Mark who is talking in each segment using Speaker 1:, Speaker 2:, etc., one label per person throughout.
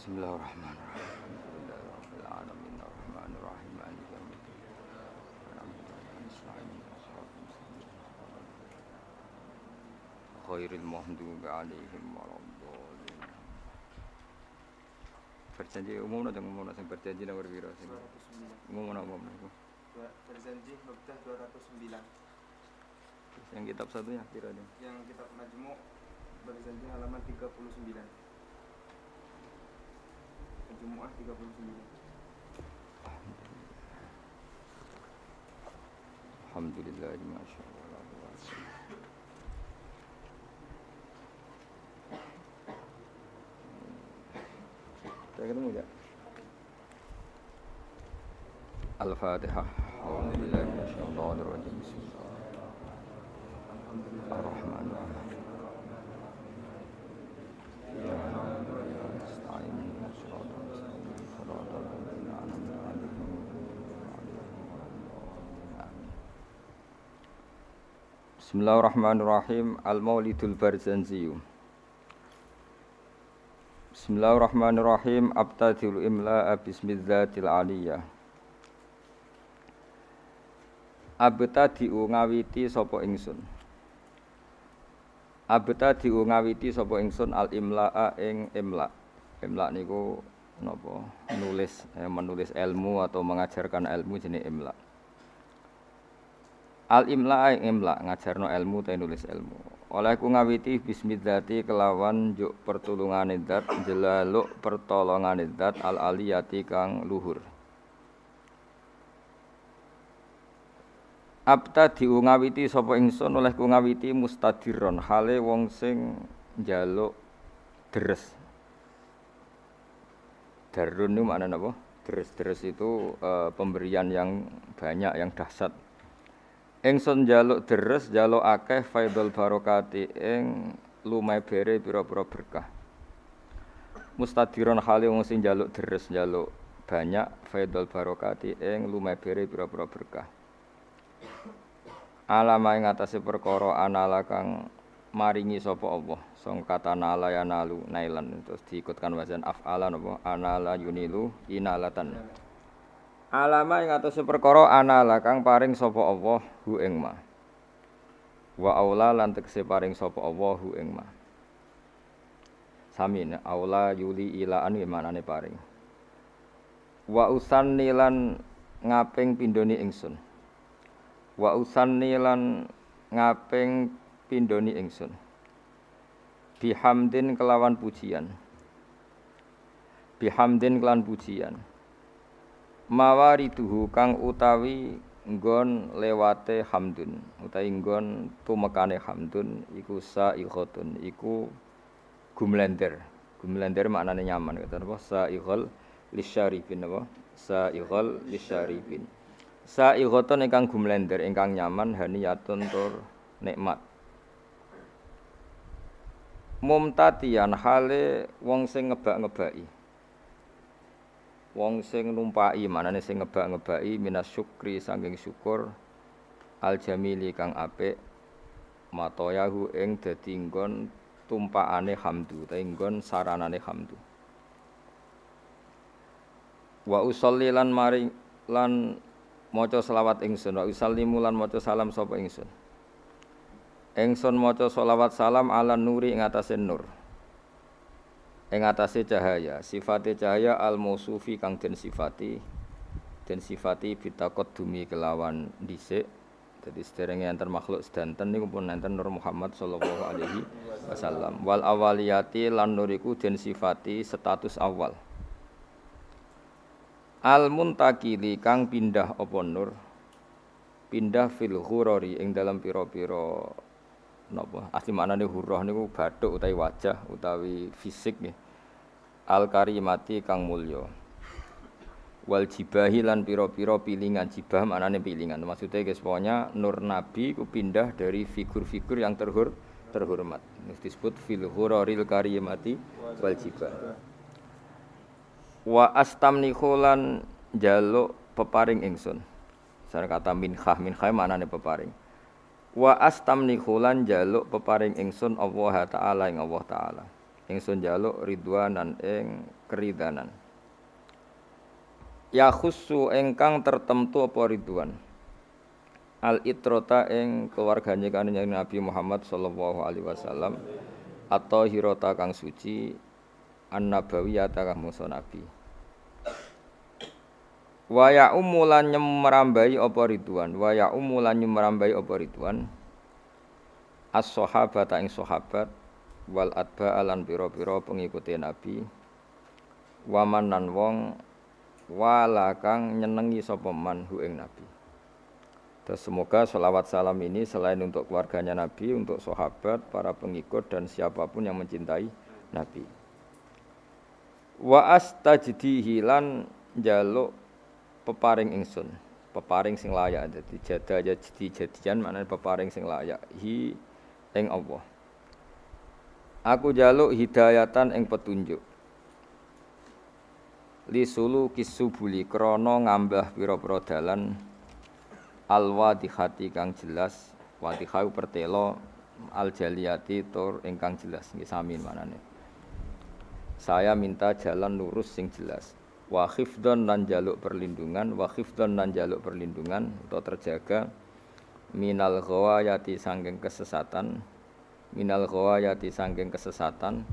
Speaker 1: Bismillahirrahmanirrahim. Alhamdulillahirabbil alamin arrahmanir rahim maliki yaumiddin. Ghairil maghdubi 'alaihim waladdallin. Berjanji umumna jangan umumna sing berjanji nomor piro sing umumna niku.
Speaker 2: Berjanji Mubtah 209.
Speaker 1: Yang kitab satunya piro nih?
Speaker 2: Yang kitab Majmu' berjanji halaman 39. Jumu'ah 39.
Speaker 1: Alhamdulillah masyaallah. Kita ketemu ya. Al-Fatihah. Alhamdulillah masyaallah. Bismillahirrahmanirrahim. Bismillahirrahmanirrahim. Al-Maulidul Barzanzi. Bismillahirrahmanirrahim. Abtadil imla'a bismillatil aliyah. Abtadi'u ngawiti sapa ingsun. Abtadi'u ngawiti sapa ingsun al-imla'a ing imla'. Imla' niku napa? Nulis, menulis ilmu atau mengajarkan ilmu jenenge imla'. Al-imla' ing imla' ngajarno ilmu ta nulis ilmu. Olehku ngawiti bismillati kelawan njuk pertulungane zat jelaluk pertolongane zat al-aliyati kang luhur. Abtadi'u ngawiti sapa ingsun olehku ngawiti mustadiron hale wong sing njaluk deres. Darun niku maknane apa? Deres itu pemberian yang banyak yang dahsyat. Ingsun njaluk deres njaluk akeh faidul barokati ing lumebere pira-pira berkah. Mustadiron hale wong sing njaluk deres njaluk banyak faidul barokati ing lumebere pira-pira berkah. Alama ing atase perkara anala kang maringi sapa Allah. Song kata nala ya nalu nailan terus diikutkan wazan af'ala napa anala yunilu inalatan. Alama ing atase perkara anala kang paring sapa Allah hu ing ma. Wa aula lan tegese paring sapa Allah hu ing ma. Sami aula yuli ila anu manane paring. Wa usanni lan ngaping pindhoni ingsun. Wa usanni lan ngaping pindhoni ingsun. Bihamdin kelawan pujian. Bihamdin kelan pujian. Mawariduhu kang utawi nggon lewate hamdun utawi nggon tumekane hamdun iku sa'iqatun iku gumlender maknane nyaman kata apa sa'iqal lisyarifin apa sa'iqal lisyarifin sa'iqatun ingkang gumlender ingkang nyaman haniyatun tur nikmat mumtatiyan hale wong sing ngebak-ngebaki wong sing numpaki manane sing ngebak-ngebaki minas syukri saking syukur al jamili kang apik matoyahu ing dadi nggon tumpakane hamdu ta nggon saranane hamdu wa usolli lan mari lan maca selawat ingsun wa usallimu lan maca salam sapa ingsun maca selawat salam ala nuri ing atase nur ing atase cahaya sifate cahaya al-mausufi kang den sifati bitaqaddumi kelawan dhisik dadi sederenge enten makhluk sedanten niku pun enten Nur Muhammad sallallahu alaihi wasallam wal awaliyati lan nuriku den sifati status awal al-muntakili kang pindah apa nur pindah fil ghurari ing dalam pira-pira napa asli maknane hurrah niku bathuk utawi wajah utawi fisik nggih al karimati kang mulya wal jibahi lan pira-pira pilingan jibah maknane pilingan maksudnya guys pokoknya nur nabi ku pindah dari figur-figur yang terhormat disebut fil ghuraril karimati wal jibah wa astamnihu lan njaluk peparing ingsun sareng kata minhah maknane peparing wa astamnihu lan jaluk peparing ingsun Allah taala ing Allah taala ingsun njaluk ridwanan ing keridanan. Ya khussu ingkang tertentu apa ridwan. Al itrota ing keluargane kanjeng Nabi Muhammad sallallahu alaihi wasallam atau hirota kang suci an-nabawiyata kang musa nabi. Wa ya umulan nyemrambai apa ridwan, wa ya umulan nyemrambai apa ridwan. As-sahabata ing sahabat wal atba lan pira-pira pengikuti nabi. Waman nan wong wala kang nyenengi sapa man hu ing nabi. Terus semoga selawat salam ini selain untuk keluarganya Nabi, untuk sahabat, para pengikut dan siapapun yang mencintai Nabi. Wa astajdihi lan njaluk peparing ingsun, peparing sing layak. Dadi jadian maknane peparing sing layak hi ing Allah. Aku njaluk hidayatan ing petunjuk. Li sulu kisubuli krana ngambah pira-pira dalan al-wadihati kang jelas, wadihau pertelo al-jaliyati tur ingkang jelas. Nggih sami manane. Saya minta jalan lurus sing jelas. Wa khifdhan lan jaluk perlindungan, wa khifdhan lan jaluk perlindungan atau terjaga minal ghawayati sangking kesesatan, minal ghawayati sangking kesesatan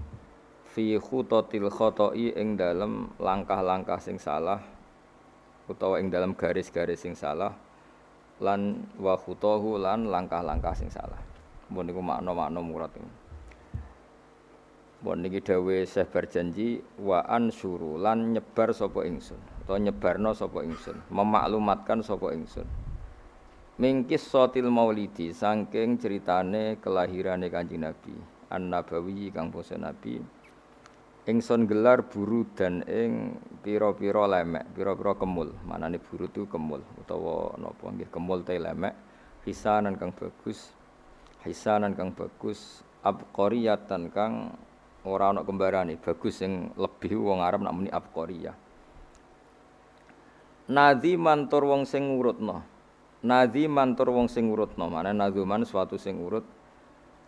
Speaker 1: fi khutatil khata'i ing dalem langkah-langkah sing salah utawa ing dalem garis-garis sing salah. Lan wa khutahu lan langkah-langkah sing salah. Mun niku makna-makna murad. Mun niki dawuh Syekh berjanji wa ansuru lan nyebar sapa ingsun utawa nyebarno sapa ingsun, memaklumatkan sapa ingsun. Mingkis sotil maulidi saking ceritane kelahirane Kanjeng Nabi, an-nabawi kang basa Nabi. Ingsun gelar buru dan ing pira-pira lemek, pira-pira kemul. Manane buru itu kemul utawa napa nggih kemul te lemek. Hisanan kang bagus. Hisanan kang bagus, abqariyatan kang ora ana kembarane, bagus sing lebih wong Arab nak muni abqariyah. Nadhiman tur wong sing ngurutna. Nadhiman tur wong sing ngurutna, manane nadzuman suatu sing urut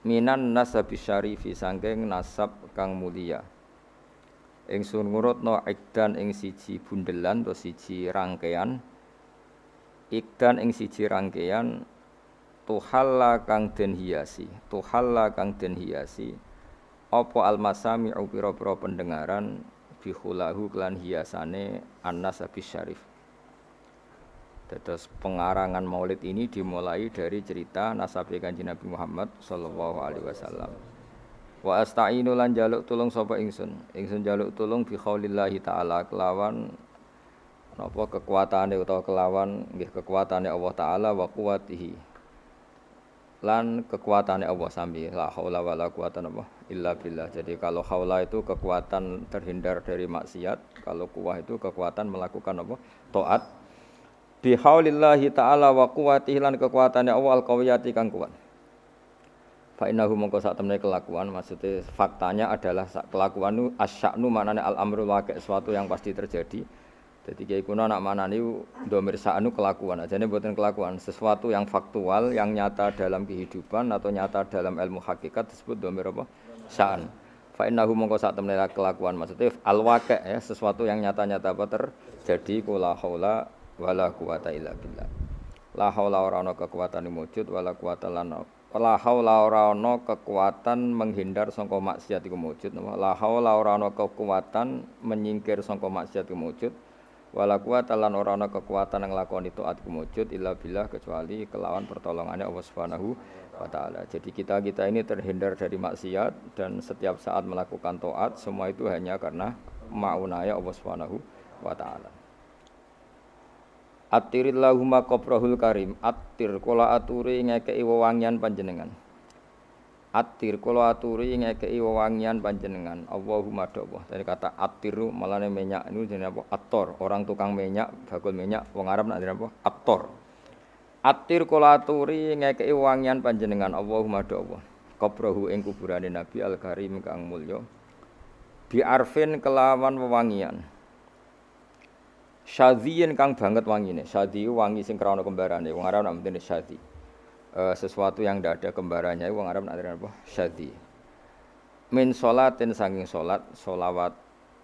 Speaker 1: minan nasabi syarifi saking nasab kang mulia. Ingsun ngurutno ikdan ing siji bundelan atau siji rangkaian. Ikdan ing siji rangkaian tuhalla kang den hiasi, tuhalla kang den hiasi. Apa almasami'u pira-pira pendengaran bihulahu kelan hiasane an-nasabi syarif. Dados pengarangan Maulid ini dimulai dari cerita nasabe Kanjeng Nabi Muhammad sallallahu alaihi wasallam. Wa asta'inu lan jaluk tulung sapa ingsun. Ingsun jaluk tulung bi khaulillahi taala kelawan napa kekuatane utawa kelawan nggih kekuatane Allah taala wa quwwatihi. Lan kekuatane Allah sami la haula wala quwata illa billah. Jadi kalau haula itu kekuatan terhindar dari maksiat, kalau quwwah itu kekuatan melakukan apa? Taat. Bi haulillahi taala wa quwwatihi lan kekuatane Allah al-qawiyati kang kuat. Fa innahu mongko sak temene kelakuan, maksudnya faktanya adalah kelakuan itu asya'nu manane al-amrul waqi' sesuatu yang pasti terjadi. Jadi kiai kuno nak manani dhamir sa'nu kelakuan, ajane mboten kelakuan, sesuatu yang faktual yang nyata dalam kehidupan atau nyata dalam ilmu hakikat disebut dhamir apa? Sa'an. Fa innahu mongko sak temene kelakuan, maksudnya al-waqi' ya, sesuatu yang nyata-nyata apa terjadi kula haula wala quwata illa billah. La haula ora ana kekuatan wujud wala quwata lan la haula ora ana kekuatan menghindar sangka maksiat iku wujud. La haula ora ana kekuatan menyingkir sangka maksiat iku wujud. Wala quwata lan ora ana kekuatan nglakoni taat iku wujud illa billah kecuali kelawan pertolongannya Allah Subhanahu wa taala. Jadi kita ini terhindar dari maksiat dan setiap saat melakukan taat semua itu hanya karena maunaya Allah Subhanahu wa taala. Attirillahumma qabrahul karim, attir kula aturi ngekeki wewangian panjenengan. Attir kula aturi ngekeki wewangian panjenengan. Allahumma Allah. Dari kata attiru malane minyak niku jenenge apa? Attor, orang tukang minyak, bakul minyak wong Arab nak jenenge apa? Attor. Attir kula aturi ngekeki wewangian panjenengan. Allahumma Allah. Qabrahu ing kuburane Nabi al-Karim kang mulya. Bi arfin kelawan wewangian. Syadhiyin kang banget wangine. Syadhi wangi sing krana kembarane. Wong Arab nak mendene syadhi. Sesuatu yang tidak ada kembarannya wong Arab nak apa? Syadhi. min sholatin saking salat sholawat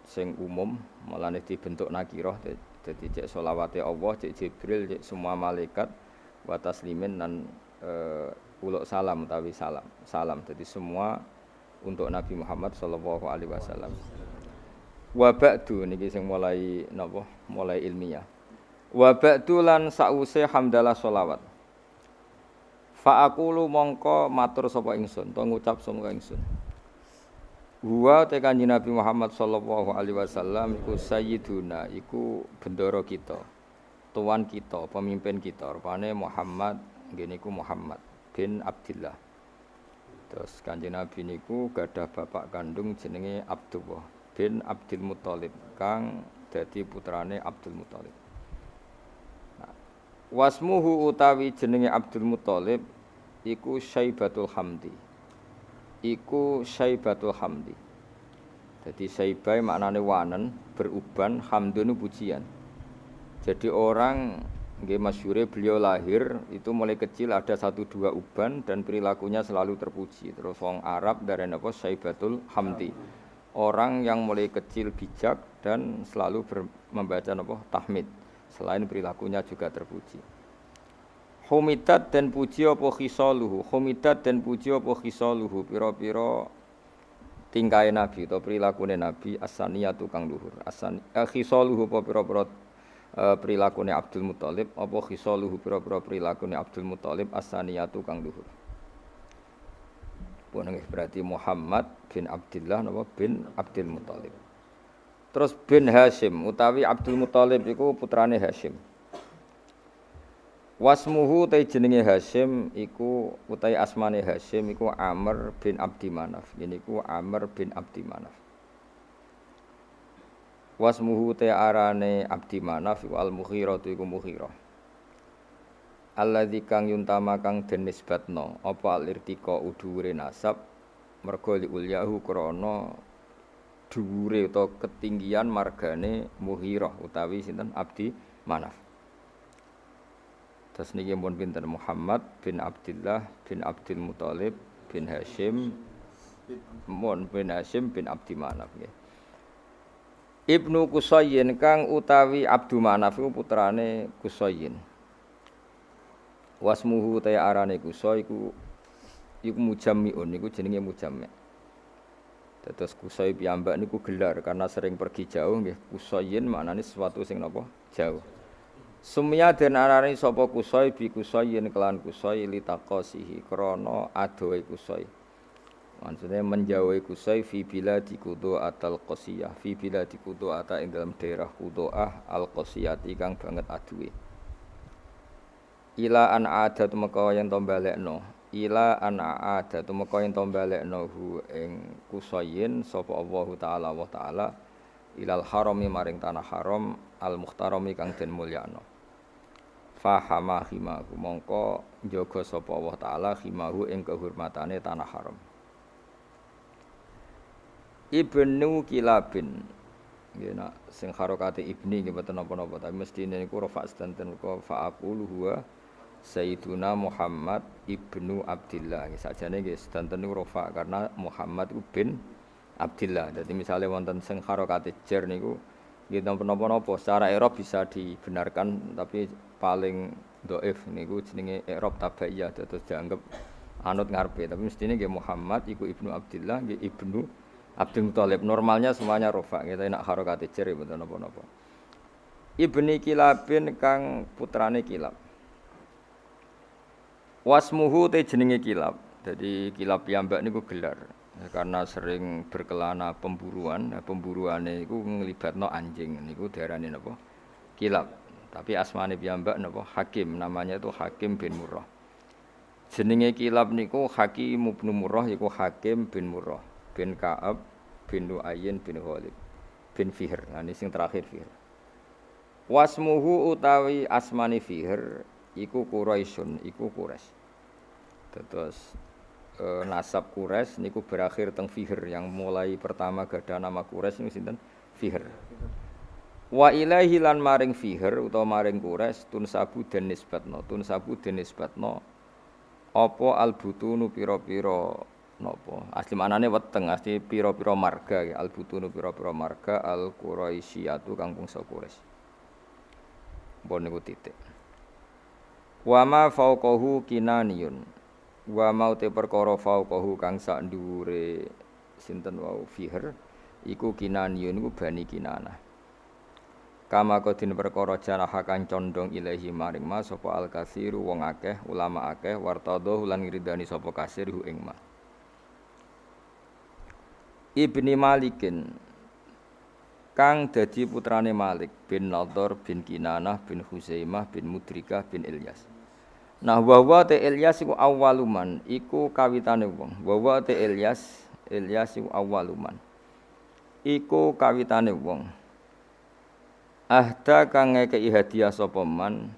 Speaker 1: sing umum mulane dibentuk nakirah dadi cek sholawate Allah cek Jibril cek semua malaikat wa taslimin dan uluk salam utawi salam dadi semua untuk Nabi Muhammad sallallahu alaihi wasallam. Wa ba'du niki sing mulai napa mulai ilmiah. Wa ba'du lan sause hamdalah sholawat. Fa aqulu mongko matur sapa ingsun to ngucap sapa ingsun. Huwa te Kanjeng Nabi Muhammad sallallahu alaihi wasallam iku sayyiduna iku bendoro kita. Tuan kita, pemimpin kita. Rupane Muhammad ngene iku Muhammad bin Abdullah. Terus Kanjeng Nabi niku gadah bapak kandung jenenge Abdullah bin Abdul Muthalib kang dadi putrane Abdul Muthalib. Wasmuhu utawi jenenge Abdul Muthalib iku Syaibatul Hamdi. Iku Syaibatul Hamdi. Jadi Syaibai maknane wanen, beruban, hamdun pujian. Jadi orang nggih masyhure beliau lahir itu mulai kecil ada 1-2 uban dan perilakunya selalu terpuji. Terus wong Arab darane apa Syaibatul Hamdi. Orang yang mulai kecil bijak dan selalu membaca apa tahmid. Selain perilakunya juga terpuji. Humidat dan puji apa khisaluhu. Humidat dan puji apa khisaluhu. Pira-pira tingkahe Nabi atau perilakune Nabi as-saniyatu kang luhur. Khisaluhu apa pira-pira perilakune Abdul Muthalib apa khisaluhu pira-pira perilakune Abdul Muthalib as-saniyatu kang luhur. Pun berarti Muhammad bin Abdullah napa bin Abdul Muthalib. Terus bin Hashim utawi Abdul Muthalib iku putrane Hashim. Wasmuhu ta jenenge Hashim iku utawi asmane Hashim iku Amr bin Abdi Manaf. Ini iku Amr bin Abdi Manaf. Wasmuhu ta arane Abdi Manaf iku Al-Mughirah iku Mughirah. Alladzi kang yuntama kang den nisbatno apa al-irtiqa udhure nasab merga li ulyahu krana dhuwure utawa ketinggian margane Mughirah utawi sinten Abdi Manaf. Terus niki pun pinten Muhammad bin Abdullah bin Abdul Muthalib bin Hashim bin Hashim bin Abdi Manaf nggih. Ibnu Qusayyin kang utawi Abdu Manaf iku putrane Qusayyin. Wasmuhu ta arane Qusay iku mujammiun niku jenenge mujammi'. Terus Qusay piyambak niku gelar karena sering pergi jauh nggih. Qusayyin maknane sesuatu sing napa jauh. Sumya den arani sapa Qusay bi Qusayyin kelan Qusay litaqasihi krana adohe Qusay. Maksudnya menjauhi Qusay fi biladi Qudaa al-Qasiyah, fi biladi Qudaa ing dalam daerah Qudaa al-Qasiyah kang banget aduwe. Ila an adat meka yen to balekno, ila an adat meka yen to balekno hu ing Qusayyin sapa Allah taala ilal harami maring tanah haram al-muhtarami kang den mulyakno. Fahama khimahu mongko njaga sapa Allah taala khimahu ing kehormatane tanah haram. Ibnu Kilabin nggih nak sing harokate ibni nggih mboten napa-napa tapi mestine niku rafa sedanten kok fa'aqulu huwa Sayyiduna Muhammad ibnu Abdillah. Sakjane nggih sedanten niku rafa karena Muhammad bin Abdillah. Dadi misale wonten sing harokate jar niku nggih napa-napa secara i'rab bisa dibenarkan tapi paling dhaif niku jenenge i'rab tabaiyah terus dianggap anut ngarepe tapi mestine nggih Muhammad iku ibnu Abdillah nggih ibnu Abdul Muthalib. Normalnya semuanya rafa kita nak harokate jar mboten napa-napa. Ibni Kilabin kang putrane Kilab. Wasmuhu te jenenge Kilab. Jadi Kilab piyambak niku gelar karena sering berkelana pemburuan. Nah, pemburuane iku nglibatno anjing niku diarani napa? Kilab. Tapi asmane piyambak napa? Hakim, namanya itu Hakim bin Murrah. Jenenge Kilab niku Hakim bin Murrah iku Hakim bin Murrah bin Ka'ab bin Lu'ayyin bin Ghalib bin Fihr. Nah ini sing terakhir Fihr. Wasmuhu utawi asmane Fihr iku Quraisyun, iku Quraisy. Terus nasab Quraisy niku berakhir teng Fihr yang mulai pertama gadah nama Quraisy niku sinten? Fihr. Wa ilaihi lan maring Fihr utawa maring Quraisy tunsabu den nisbatno apa albutunu pira-pira napa asli manane weteng asli pira-pira marga ya al-butunu pira-pira marga al-quraisyatu kang bangsa Quraisy mbon niku titik wa ma fauqahu kinaniyun wa mau te perkara fauqahu kang sak dhuwure sinten wau fiher iku kinaniyun iku bani kinanah kama kodine perkara janaha kang condong ilahi maring ma sapa al-katsiru wong akeh ulama akeh wartadho lan ngridani sapa kasir hu ing ma Ibni Malikin kang dadi putrane Malik bin Nadhr bin Kinanah bin Huzaimah bin Mudrikah bin Ilyas. Nah wa te Ilyas iku awaluman iku kawitane wong. Wa te Ilyas iku awaluman. Iku kawitane wong. Ahda kang ngekeki hadiah sapa man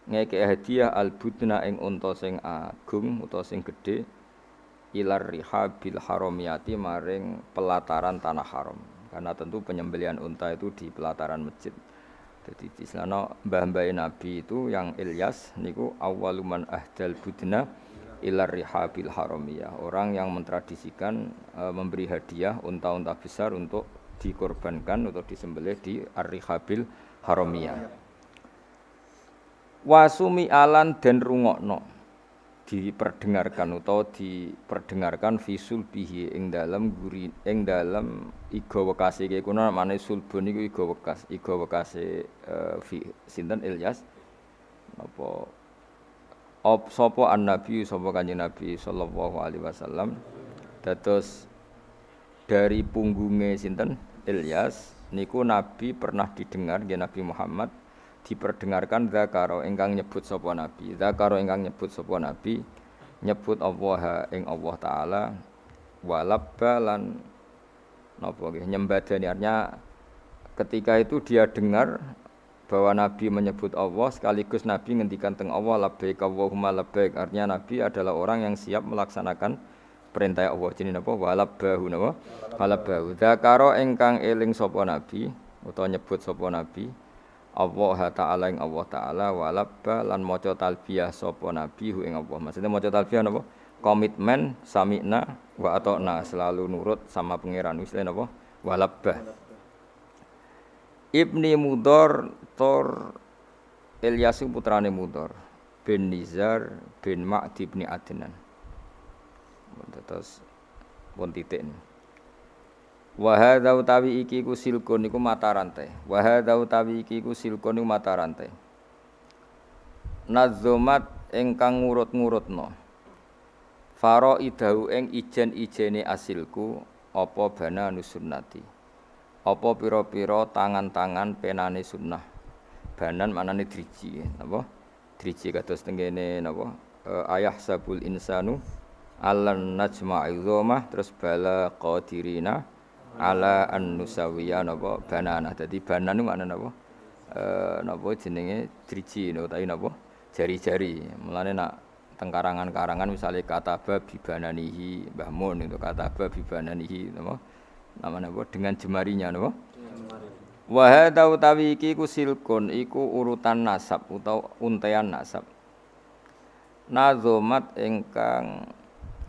Speaker 1: ngekeki hadiah al-budna ing unta sing agung utawa sing gedhe ilar rihabil haramiyati maring pelataran tanah haram karena tentu penyembelihan unta itu di pelataran masjid. Jadi di sana mbah-mbah Nabi itu yang Ilyas niku awwaluman ahdal budna ilar rihabil haramiyah, orang yang mentradisikan memberi hadiah unta-unta besar untuk dikorbankan atau disembelih di ar-rihabil haramiyah. Wasumi alan den rungokno diperdengarkan atau diperdengarkan visul bihi ing dalam guri ing dalam iga wekase iki kuna mane sulbun niku iga wekase sinten Ilyas napa sapa an-nabi sapa kanjeng Nabi sallallahu alaihi wasallam dados dari punggunge sinten Ilyas niku Nabi pernah didengar nggih Nabi Muhammad diperdengarkan zakaro ingkang nyebut sapa nabi nyebut Allah ing Allah taala walabba lan napa nggih nyembadani artinya ketika itu dia dengar bahwa nabi menyebut Allah sekaligus nabi ngendikan teng Allah labbaik Allahumma labbaik artinya nabi adalah orang yang siap melaksanakan perintah Allah jenenge napa walabbahu napa walabbahu zakaro ingkang eling sapa nabi utawa nyebut sapa nabi Allah Ta'ala ing Allah Ta'ala walabba lan maca talbiyah sapa nabi hu ing Allah. Maksudnya maca talbiyah napa? Komitmen sami'na wa ata'na, selalu nurut sama pangeran. Wis napa? Walabba. Ibni Mudhar Tor Ilyas putrane Mudhar bin Nizar bin Ma'di bin Adnan. Terus pun titik ini. Wa hadza utawi iki ku silkun niku mata rantai. Wa hadza utawi iki ku silkun niku mata rantai. Nazumat ingkang ngurut-ngurutno. Faraidahu ing ijen-ijene asilku apa bana nusunnati. Apa pira-pira tangan-tangan penane sunnah. Banan manane driji, napa? Driji kados tengene napa? Ayah sabul insanu alan najma'i dzamah terus bala qadirina ala an-nusawiya napa banana. Dadi banan niku maknane napa? Napa jenenge driji utawi napa? Jari-jari. Mulane nak teng karangan-karangan misale kataba bi bananihi Mbah Mun itu kataba bi bananihi napa? Namane apa? Dengan jemarinya napa? Wa hadza utawi iki ku silkun iku urutan nasab utawa untean nasab. Nazomat ingkang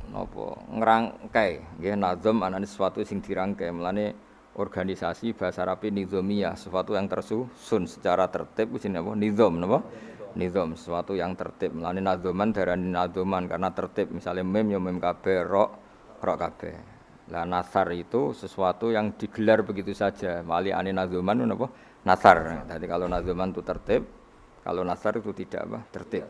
Speaker 1: napa ngrangkai nggih nazam anane sesuatu sing dirangkai melane organisasi bahasa Arab nizamiyah sesuatu yang tersusun secara tertib ku jenenge apa nizam napa nizam sesuatu yang tertib melane nazaman darani nazaman karena tertib misalnya mem ya mem kabeh ro kabeh lah nasar itu sesuatu yang digelar begitu saja mali ane nazaman napa nasar jadi kalau nazaman itu tertib kalau nasar itu tidak apa tertib.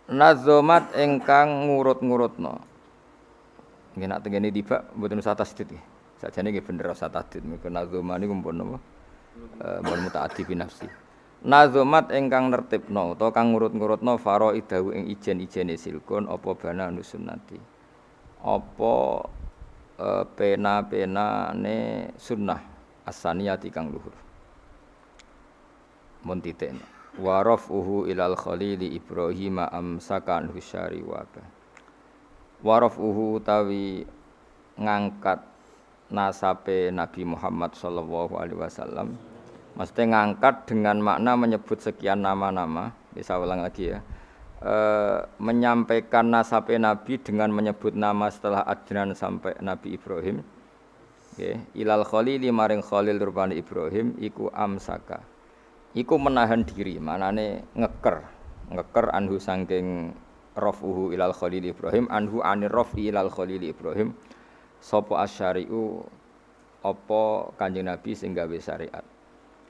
Speaker 1: Nazomat ingkang ngurut-ngurutno. Nggih nak tengene tiba mboten usah tasdid nggih. Sakjane nggih bener usah tasdid mergo nazoman niku mpun napa? Mun mutaaddi bi nafsi. Nazomat ingkang nertibno utawa kang ngurut-ngurutno faraidahu ing ijen-ijene silkun apa bana nusunnati. Apa pena-penane sunnah as-saniyati kang luhur. Mun titik. Wa rafuhu ilal khalili Ibrahim amsakan husyari waba. Wa rafuhu tawi ngangkat nasabe Nabi Muhammad sallallahu alaihi wasallam. Maksudnya ngangkat dengan makna menyebut sekian nama-nama. Bisa ulang lagi ya. menyampaikan nasab Nabi dengan menyebut nama setelah Adnan sampai Nabi Ibrahim. Nggih, ilal khalili maring Khalil rupane Ibrahim iku amsaka. Iku menahan diri, manane ngeker anhu saking rafuhu ilal khalil Ibrahim anhu anir rafi ilal khalil Ibrahim sapa asyari'u apa Kanjeng Nabi sing gawe syariat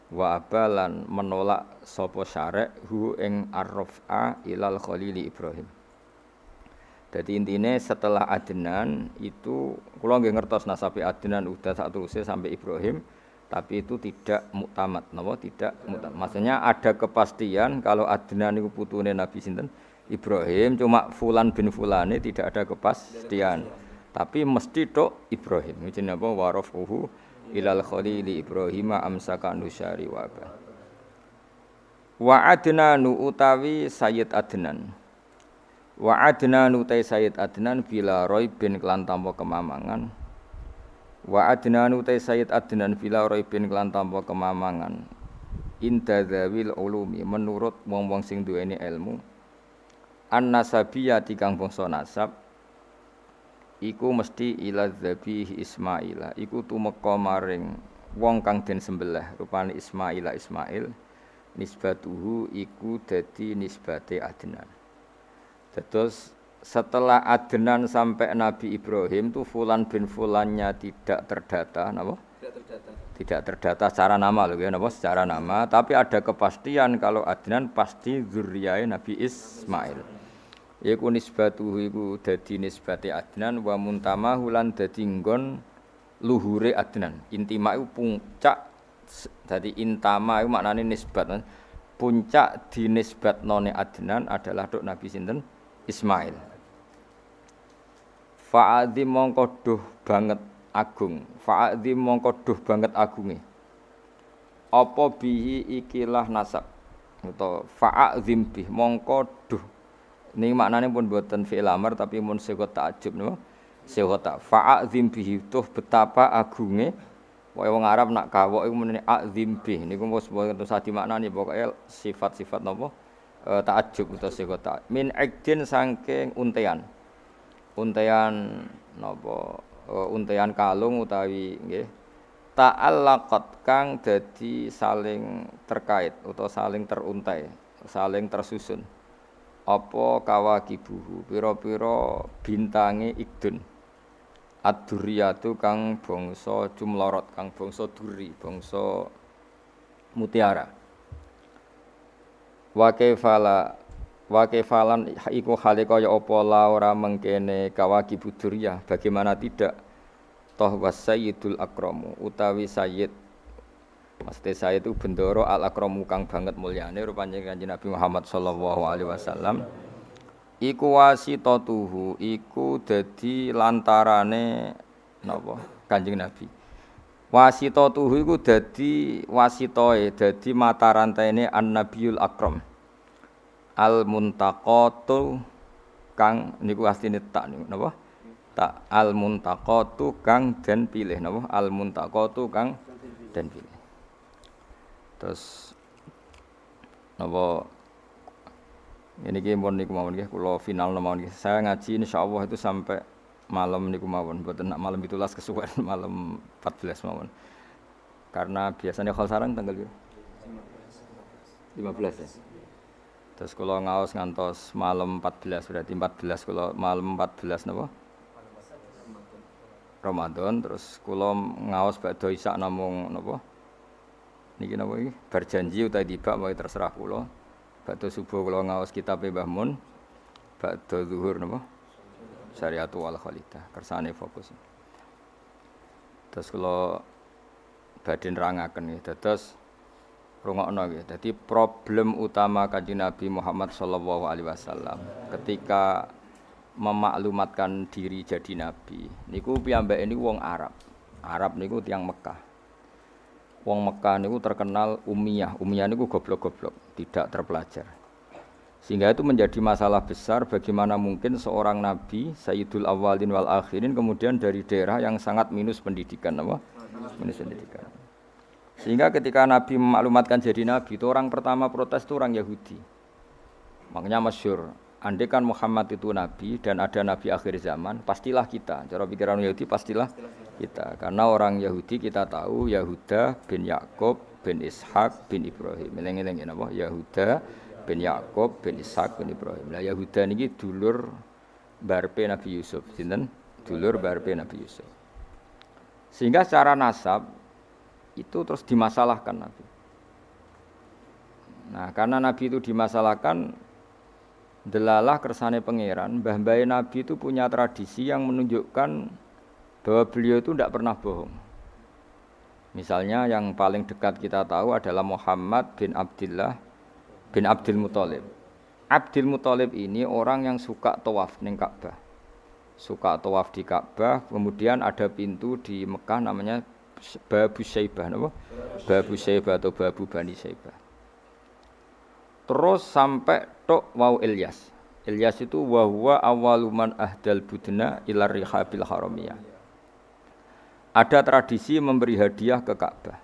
Speaker 1: wa abalan menolak sapa syarek hu ing arrafa ilal khalil Ibrahim. Jadi intine setelah Adnan itu kula nggih ngertos nasabe Adnan udah sak teruse sampai Ibrahim, tapi itu tidak muktamad, napa tidak muktamad. Maksudnya ada kepastian kalau Adnan niku putune Nabi sinten Ibrahim, cuma fulan bin fulane tidak ada kepastian. Tapi mesti tok Ibrahim. Jenenge apa warafuhu ilal khalili Ibrahim amsaka nusyari wa ba. Wa Adnanu utawi Sayyid Adnan. Wa Adnanu utai Sayyid Adnan bila raibin kelan tanpa kemamangan. Wa Adnanu utai Sayyid Adnan bila raibin kelan tanpa kemamangan. Inda dzawil ulumi menurut wong-wong sing duweni ilmu. An-nasabiyati kang bangsa nasab iku mesti ila dzabih Ismaila iku tumeka maring wong kang den sembelih rupane Ismaila Ismail nisbatuhu iku dadi nisbate Adnan. Terus setelah Adnan sampai Nabi Ibrahim tu fulan bin fulannya tidak terdata, napa? Tidak terdata secara nama lho ya, napa? Secara nama, tapi ada kepastian kalau Adnan pasti zuriyae Nabi Ismail. Iku nisbatuhu iku dadi nisbate Adnan wa muntamahu lan dadi nggon luhure Adnan. Intima iku puncak dadi intama iku maknane nisbat. Puncak dinisbatnone Adnan adalah dok Nabi sinten? Ismail. Fa'adzim mongko duh banget agung. Fa'adzim mongko duh banget agunge. Apa bihi ikilah nasab. Utawa fa'adzim bih mongko duh. Ini maknanya pun buatan fi'il amr tapi mun sighah ta'jub napa? Sighah ta. Fa'adzim bihi tuh betapa agunge. Wae wong Arab nak kawok iku menene adzim bih. Niku wis boten sadi maknane pokoke sifat-sifat napa? Ta'ajub utawa sighah ta. Min ikdin saking untean. Untean napa? Untean kalung utawi nggih. Ta'allaqat kang dadi saling terkait utawa saling teruntai, saling tersusun. Apa kawakibuhu pira-pira bintange ikdun. Ad-durriyatu kang bangsa jumlorot, kang bangsa duri, bangsa mutiara. Wa kaifalan iku hale kaya apa la ora mengkene kawakibu durriyah, bagaimana tidak toh wasayyidul akramu utawi sayyid Maksudnya Sayyid itu bendoro al-akramu kang banget mulyane rupane Kanjeng Nabi Muhammad sallallahu alaihi wasallam iku wasitatuhu iku dadi lantarane napa Kanjeng Nabi. Wasitatuhu iku dadi wasitoe, dadi mata rantene an-nabiyul akram. Al-muntaqatu kang niku asline tak niku napa? Tak al-muntaqatu kang den pilih napa? Al-muntaqatu kang den pilih. Terus napa ini ki mun niku mawon nggih kula final mawon nggih. Saya ngaji insyaallah itu sampai malam niku mawon, mboten nak malam 17 kesuwen malam 14 mawon. Karena biasanya khol sarang tanggal piro? 15 ya. Terus kula ngaos ngantos malam 14 berarti 14 kula malam 14 napa? Ramadan terus kula ngaos badhe isak namung napa? Niki napa iki? Berjanji utawa tiba wae terserah kula. Badhe subuh kula ngaos kitab Mbah Mun. Badhe zuhur napa? Syariatu wal Khalidah. Kersane fokus. Terus kula badhe nerangaken nggih. Dados rungokno nggih. Dadi problem utama Kanjeng Nabi Muhammad sallallahu alaihi wasallam ketika memaklumatkan diri jadi nabi. Niku piyambake niku wong Arab. Arab niku tiyang Mekah. Wong Mekah niku terkenal ummiyah. Ummiyah niku goblok-goblok, tidak terpelajar. Sehingga itu menjadi masalah besar bagaimana mungkin seorang nabi Sayyidul Awwalin wal Akhirin kemudian dari daerah yang sangat minus pendidikan apa? Minus pendidikan. Sehingga ketika Nabi memaklumatkan jadi nabi, itu orang pertama protes itu orang Yahudi. Makanya masyhur, andai kan Muhammad itu nabi dan ada nabi akhir zaman, pastilah kita. Cara pikiran Yahudi pastilah kita. Karena orang Yahudi kita tahu Yahuda bin Yakub bin Ishak bin Ibrahim. Eling-eling napa? Yahuda bin Yakub bin Ishak bin Ibrahim. Lah Yahuda niki dulur barpe Nabi Yusuf, sinten? Dulur barpe Nabi Yusuf. Sehingga secara nasab itu terus dimasalahkan Nabi. Nah, karena Nabi itu dimasalahkan, delalah kersane pangeran, mbah-mbah Nabi itu punya tradisi yang menunjukkan bahwa beliau itu tidak pernah bohong. Misalnya yang paling dekat kita tahu adalah Muhammad bin Abdullah bin Abdul Muthalib. Abdul Muthalib ini orang yang suka tawaf ning Ka'bah. Suka tawaf di Ka'bah, kemudian ada pintu di Mekah namanya Babu Syaibah, napa? Babu Syaibah atau Babu Bani Syaibah. Terus sampai tok wau Ilyas. Ilyas itu wa huwa awwaluman ahdal budna ila rihabil haramiyah. Ada tradisi memberi hadiah ke Ka'bah.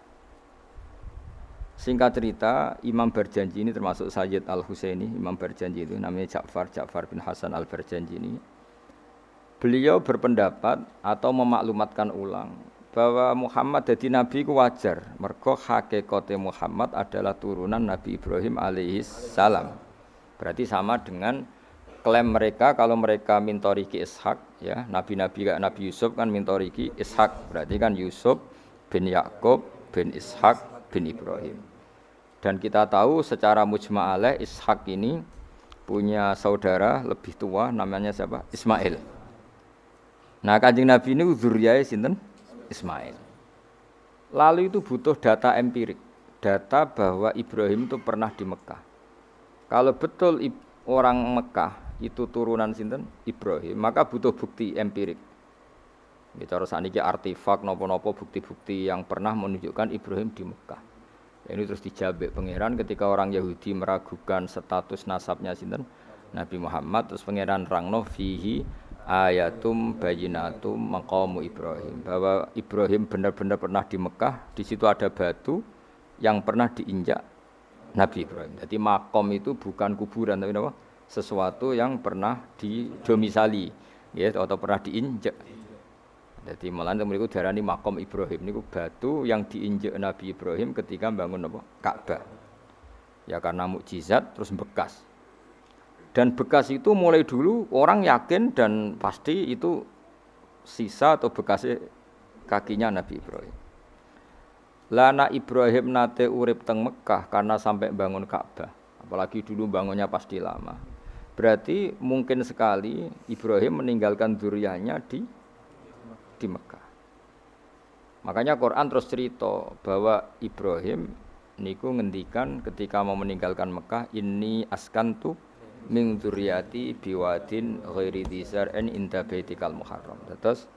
Speaker 1: Singkat cerita, Imam Barjanji ini termasuk Sayyid Al-Husaini, Imam Barjanji itu namanya Ja'far bin Hasan Al-Barjanji ini. Beliau berpendapat atau memaklumatkan ulang bahwa Muhammad jadi nabi ku wajar. Mergo hakikate Muhammad adalah turunan Nabi Ibrahim alaihis salam. Berarti sama dengan klaim mereka kalau mereka mintoriki Ishak, ya, nabi-nabi kayak Nabi Yusuf kan mintoriki Ishak. Berarti kan Yusuf bin Yakub bin Ishak bin Ibrahim. Dan kita tahu secara mujma' alaih Ishak ini punya saudara lebih tua namanya siapa? Ismail. Nah, Kanjeng Nabi ini zuriyae sinten? Ismail. Lalu itu butuh data empirik, data bahwa Ibrahim itu pernah di Mekah. Kalau betul orang Mekah itu turunan sinten? Ibrahim, maka butuh bukti empirik. Bicara saniki artefak napa-napa bukti-bukti yang pernah menunjukkan Ibrahim di Mekah. Ini terus dijabek pangeran ketika orang Yahudi meragukan status nasabnya sinten? Nabi Muhammad, terus pangeran rangno fihi ayatum bayinatum maqamu Ibrahim, bahwa Ibrahim benar-benar pernah di Mekah, di situ ada batu yang pernah diinjak Nabi Ibrahim. Jadi makom itu bukan kuburan tapi apa? Sesuatu yang pernah didomisali, ya, atau pernah diinjak. Jadi malah mereka darani makom Ibrahim niku batu yang diinjak Nabi Ibrahim ketika bangun apa? Ka'bah. Ya karena mukjizat terus bekas. Dan bekas itu mulai dulu orang yakin dan pasti itu sisa atau bekasnya kakinya Nabi Ibrahim. Lana Ibrahim nate urip teng Mekah karena sampai bangun Ka'bah. Apalagi dulu bangunnya pasti lama. Berarti mungkin sekali Ibrahim meninggalkan dzurriyyahnya di Mekah. Makanya Quran terus cerita bahwa Ibrahim niku ngendikan ketika mau meninggalkan Mekah, inni askantu min dzurriyyati biwadin ghairi dzar'in inda baitikal muharram. Terus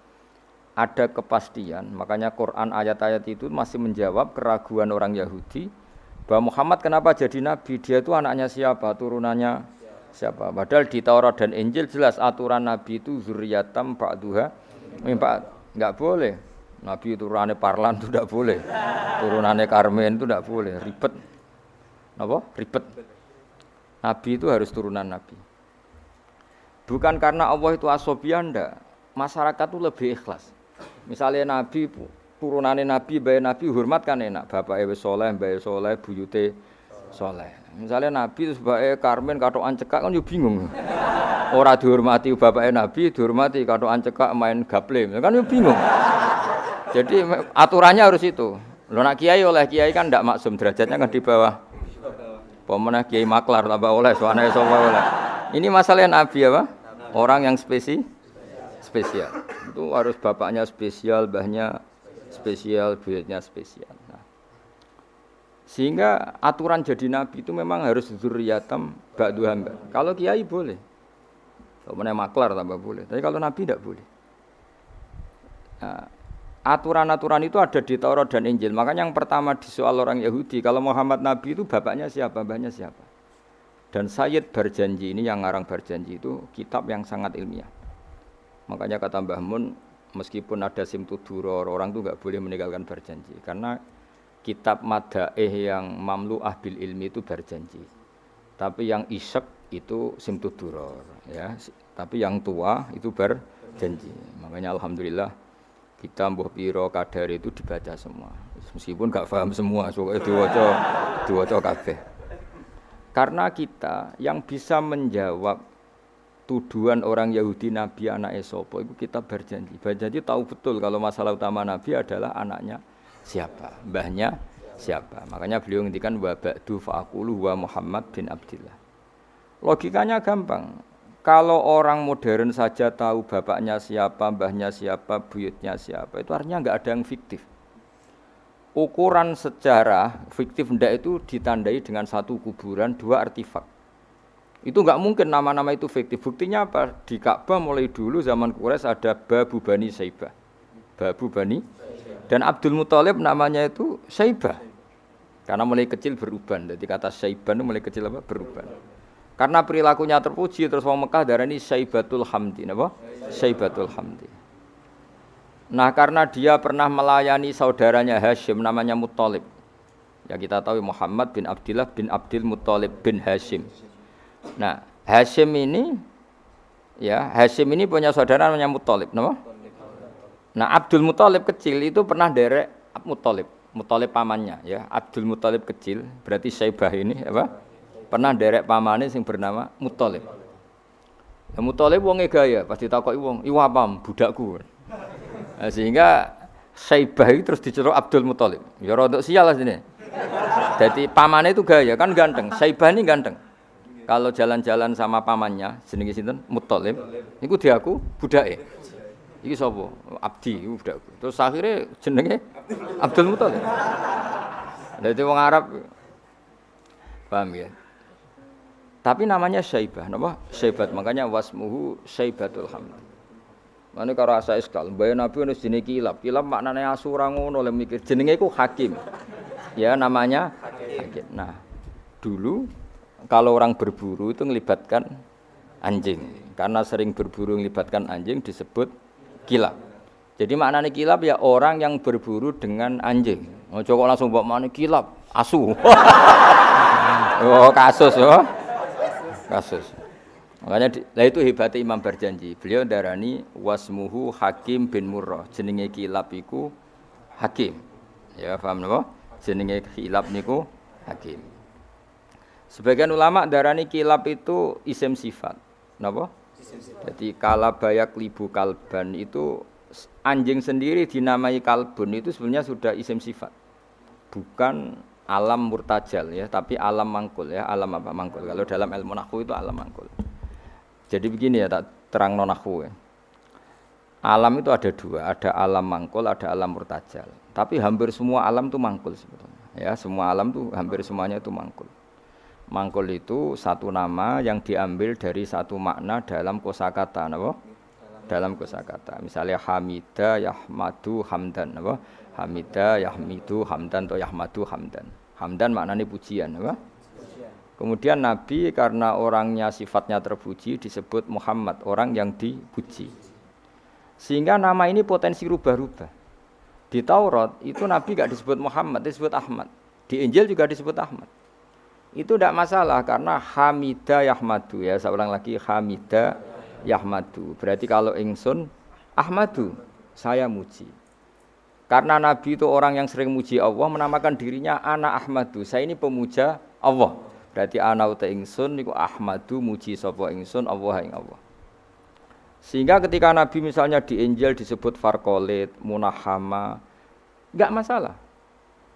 Speaker 1: ada kepastian, makanya Quran ayat-ayat itu masih menjawab keraguan orang Yahudi bahwa Muhammad kenapa jadi nabi, dia itu anaknya siapa, turunannya siapa. Padahal di Taurat dan Injil jelas aturan nabi itu zurriyatam ba'duha min ba'd. Enggak boleh. Nabi turunannya Parlan itu tidak boleh. Turunannya Karmen itu tidak boleh, ribet. Apa? Ribet. Nabi itu harus turunan Nabi. Bukan karena Allah itu asobiyah, ndak. Masyarakat itu lebih ikhlas. Misalnya Nabi, turunannya Nabi, bayi Nabi, hormat kan enak. Bapak wis soleh, bayi soleh, buyute soleh. Misalnya Nabi, terus bayi Karmen, katokan cekak, kan yo bingung. Orang dihormati bapaknya Nabi, dihormati katokan cekak main gaple. Kan yo bingung. Jadi aturannya harus itu. Lo nak kiai oleh kiai kan ndak maksum, derajatnya kan di bawah. Pemenang kiai maklar tambah oleh, soalnya oleh. Ini masalah Nabi apa? Orang yang spesial. Itu harus bapaknya spesial, mbahnya spesial, buyutnya spesial. Nah, sehingga aturan jadi Nabi itu memang harus dzurriyatam ba'du hamba. Kalau kiai boleh. Pemenang maklar tambah boleh. Tapi kalau Nabi tidak boleh. Nah, aturan-aturan itu ada di Taurat dan Injil. Makanya yang pertama di soal orang Yahudi, kalau Muhammad Nabi itu bapaknya siapa, mbahnya siapa. Dan Sayyid Barjanji ini yang ngarang Barjanji itu kitab yang sangat ilmiah. Makanya kata Mbah Mun, meskipun ada simtuduror, orang itu enggak boleh meninggalkan Barjanji. Karena kitab madaih yang mamlu'ah bil ilmi itu Barjanji. Tapi yang isyek itu simtud duror ya. Tapi yang tua itu berjanji. Makanya alhamdulillah kita mbuh piro kadar itu dibaca semua. Meskipun gak paham semua, soalnya diwaca kabeh. Karena kita yang bisa menjawab tuduhan orang Yahudi Nabi anaknya sapa itu kita berjanji. Berjanji tahu betul kalau masalah utama Nabi adalah anaknya siapa, mbahnya siapa. Makanya beliau ngendikan wa ba'du fa'aqulu wa Muhammad bin Abdillah. Logikanya gampang. Kalau orang modern saja tahu bapaknya siapa, mbahnya siapa, buyutnya siapa, itu artinya enggak ada yang fiktif. Ukuran sejarah fiktif ndak itu ditandai dengan satu kuburan, dua artefak. Itu enggak mungkin nama-nama itu fiktif. Buktinya apa? Di Ka'bah mulai dulu zaman Quraisy ada Babu Bani Saibah. Babu Bani dan Abdul Muthalib namanya itu Saibah. Karena mulai kecil beruban. Jadi kata Saibah itu mulai kecil apa? Beruban. Karena perilakunya terpuji terus wong Mekah darani Saibatul Hamdi, napa? Saibatul Hamdi. Nah, karena dia pernah melayani saudaranya Hashim namanya Muthalib. Ya kita tahu Muhammad bin Abdillah bin Abdul Muthalib bin Hashim. Nah, Hashim ini punya saudara namanya Muthalib, napa? Nah, Abdul Muthalib kecil itu pernah derek Muthalib pamannya ya. Abdul Muthalib kecil berarti Saibah ini apa? Pernah derek pamane sing bernama Muthalib. Ya Muthalib wonge gaya, pas ditakoki wong, "Iwa pam budakku." Nah, sehingga Saibah itu terus diceluk Abdul Muthalib. Ya rodok sial lah sini. Jadi pamannya itu gaya, kan ganteng. Saibah ini ganteng. Kalau jalan-jalan sama pamannya, jenenge sinten? Muthalib. Iku diaku budake. Iki sapa? Abdi, iku budakku. Terus akhirnya jenenge Abdul Muthalib. Dadi wong Arab paham ya? Tapi namanya Saibah, napa? Saibat, makanya wasmuhu Saibatul Hamd. Mane karo asa iskal, mbaya Nabi ono jenenge kilap. Kilap maknane asu ora ngono le mikir. Jenenge iku hakim. Ya namanya hakim. Nah, dulu kalau orang berburu itu melibatkan anjing. Karena sering berburu melibatkan anjing disebut kilap. Jadi maknane kilap ya orang yang berburu dengan anjing. Ojo kok langsung mbok maknane kilap, asu. Oh, kasus oh. Kasus. Makanya itu hebatnya Imam Berjanji. Beliau darani wasmuhu Hakim bin Murrah. Jenenge kilap iku Hakim. Ya paham napa? Jenenge kilap niku Hakim. Sebagian ulama darani kilap itu isim sifat. Napa? Jadi kalabayak libu kalban itu anjing sendiri dinamai kalbun itu sebenarnya sudah isim sifat. Bukan alam murtajal ya, tapi alam mangkul ya. Alam apa mangkul? Kalau dalam ilmu nahwu itu alam mangkul. Jadi begini ya, tak terang nonahwu ya. Alam itu ada dua, ada alam mangkul, ada alam murtajal. Tapi hampir semua alam itu mangkul sebetulnya. Ya, semua alam itu hampir semuanya itu mangkul. Mangkul itu satu nama yang diambil dari satu makna dalam kosakata, napa? Dalam kosakata. Misalnya Hamida, Yahmadu, Hamdan, napa? Hamida, Yahmidu, Hamdan atau Yahmadu, Hamdan. Hamdan maknanya pujian, napa? Kemudian Nabi karena orangnya sifatnya terpuji disebut Muhammad, orang yang dipuji. Sehingga nama ini potensi rubah-rubah. Di Taurat itu Nabi tidak disebut Muhammad, disebut Ahmad. Di Injil juga disebut Ahmad. Itu tidak masalah karena Hamida Yahmadu ya. Saya ulang lagi Hamida Yahmadu. Berarti kalau ingsun Ahmadu, saya muji. Karena Nabi itu orang yang sering muji Allah, menamakan dirinya Ana Ahmadu. Saya ini pemuja Allah. Berarti ana uta ingsun niku Ahmadu muji sapa ingsun Allah ing Allah. Sehingga ketika Nabi misalnya di Injil disebut Farqalit, Munahama, enggak masalah.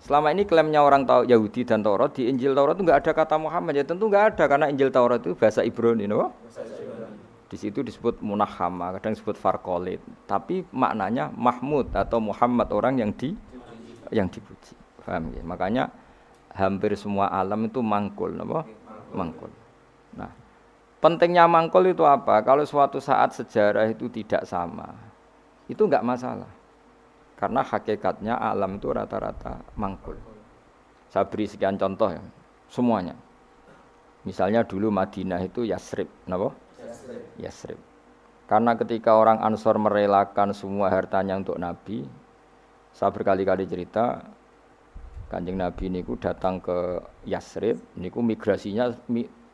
Speaker 1: Selama ini klaimnya orang Yahudi dan Taurat, di Injil Taurat itu enggak ada kata Muhammad. Ya tentu enggak ada karena Injil Taurat itu bahasa Ibrani, no? Di situ disebut Munahama, kadang disebut Farqalit, tapi maknanya Mahmud atau Muhammad, orang yang dipuji. Paham ya? Makanya hampir semua alam itu mangkul, apa? Mangkul. Nah, pentingnya mangkul itu apa? Kalau suatu saat sejarah itu tidak sama, itu enggak masalah. Karena hakikatnya alam itu rata-rata mangkul. Saya beri sekian contoh ya, semuanya. Misalnya dulu Madinah itu Yasrib, apa? Yasrib. Karena ketika orang Ansor merelakan semua hartanya untuk Nabi, saya berkali-kali cerita, Kanjeng Nabi niku datang ke Yasrib, niku migrasinya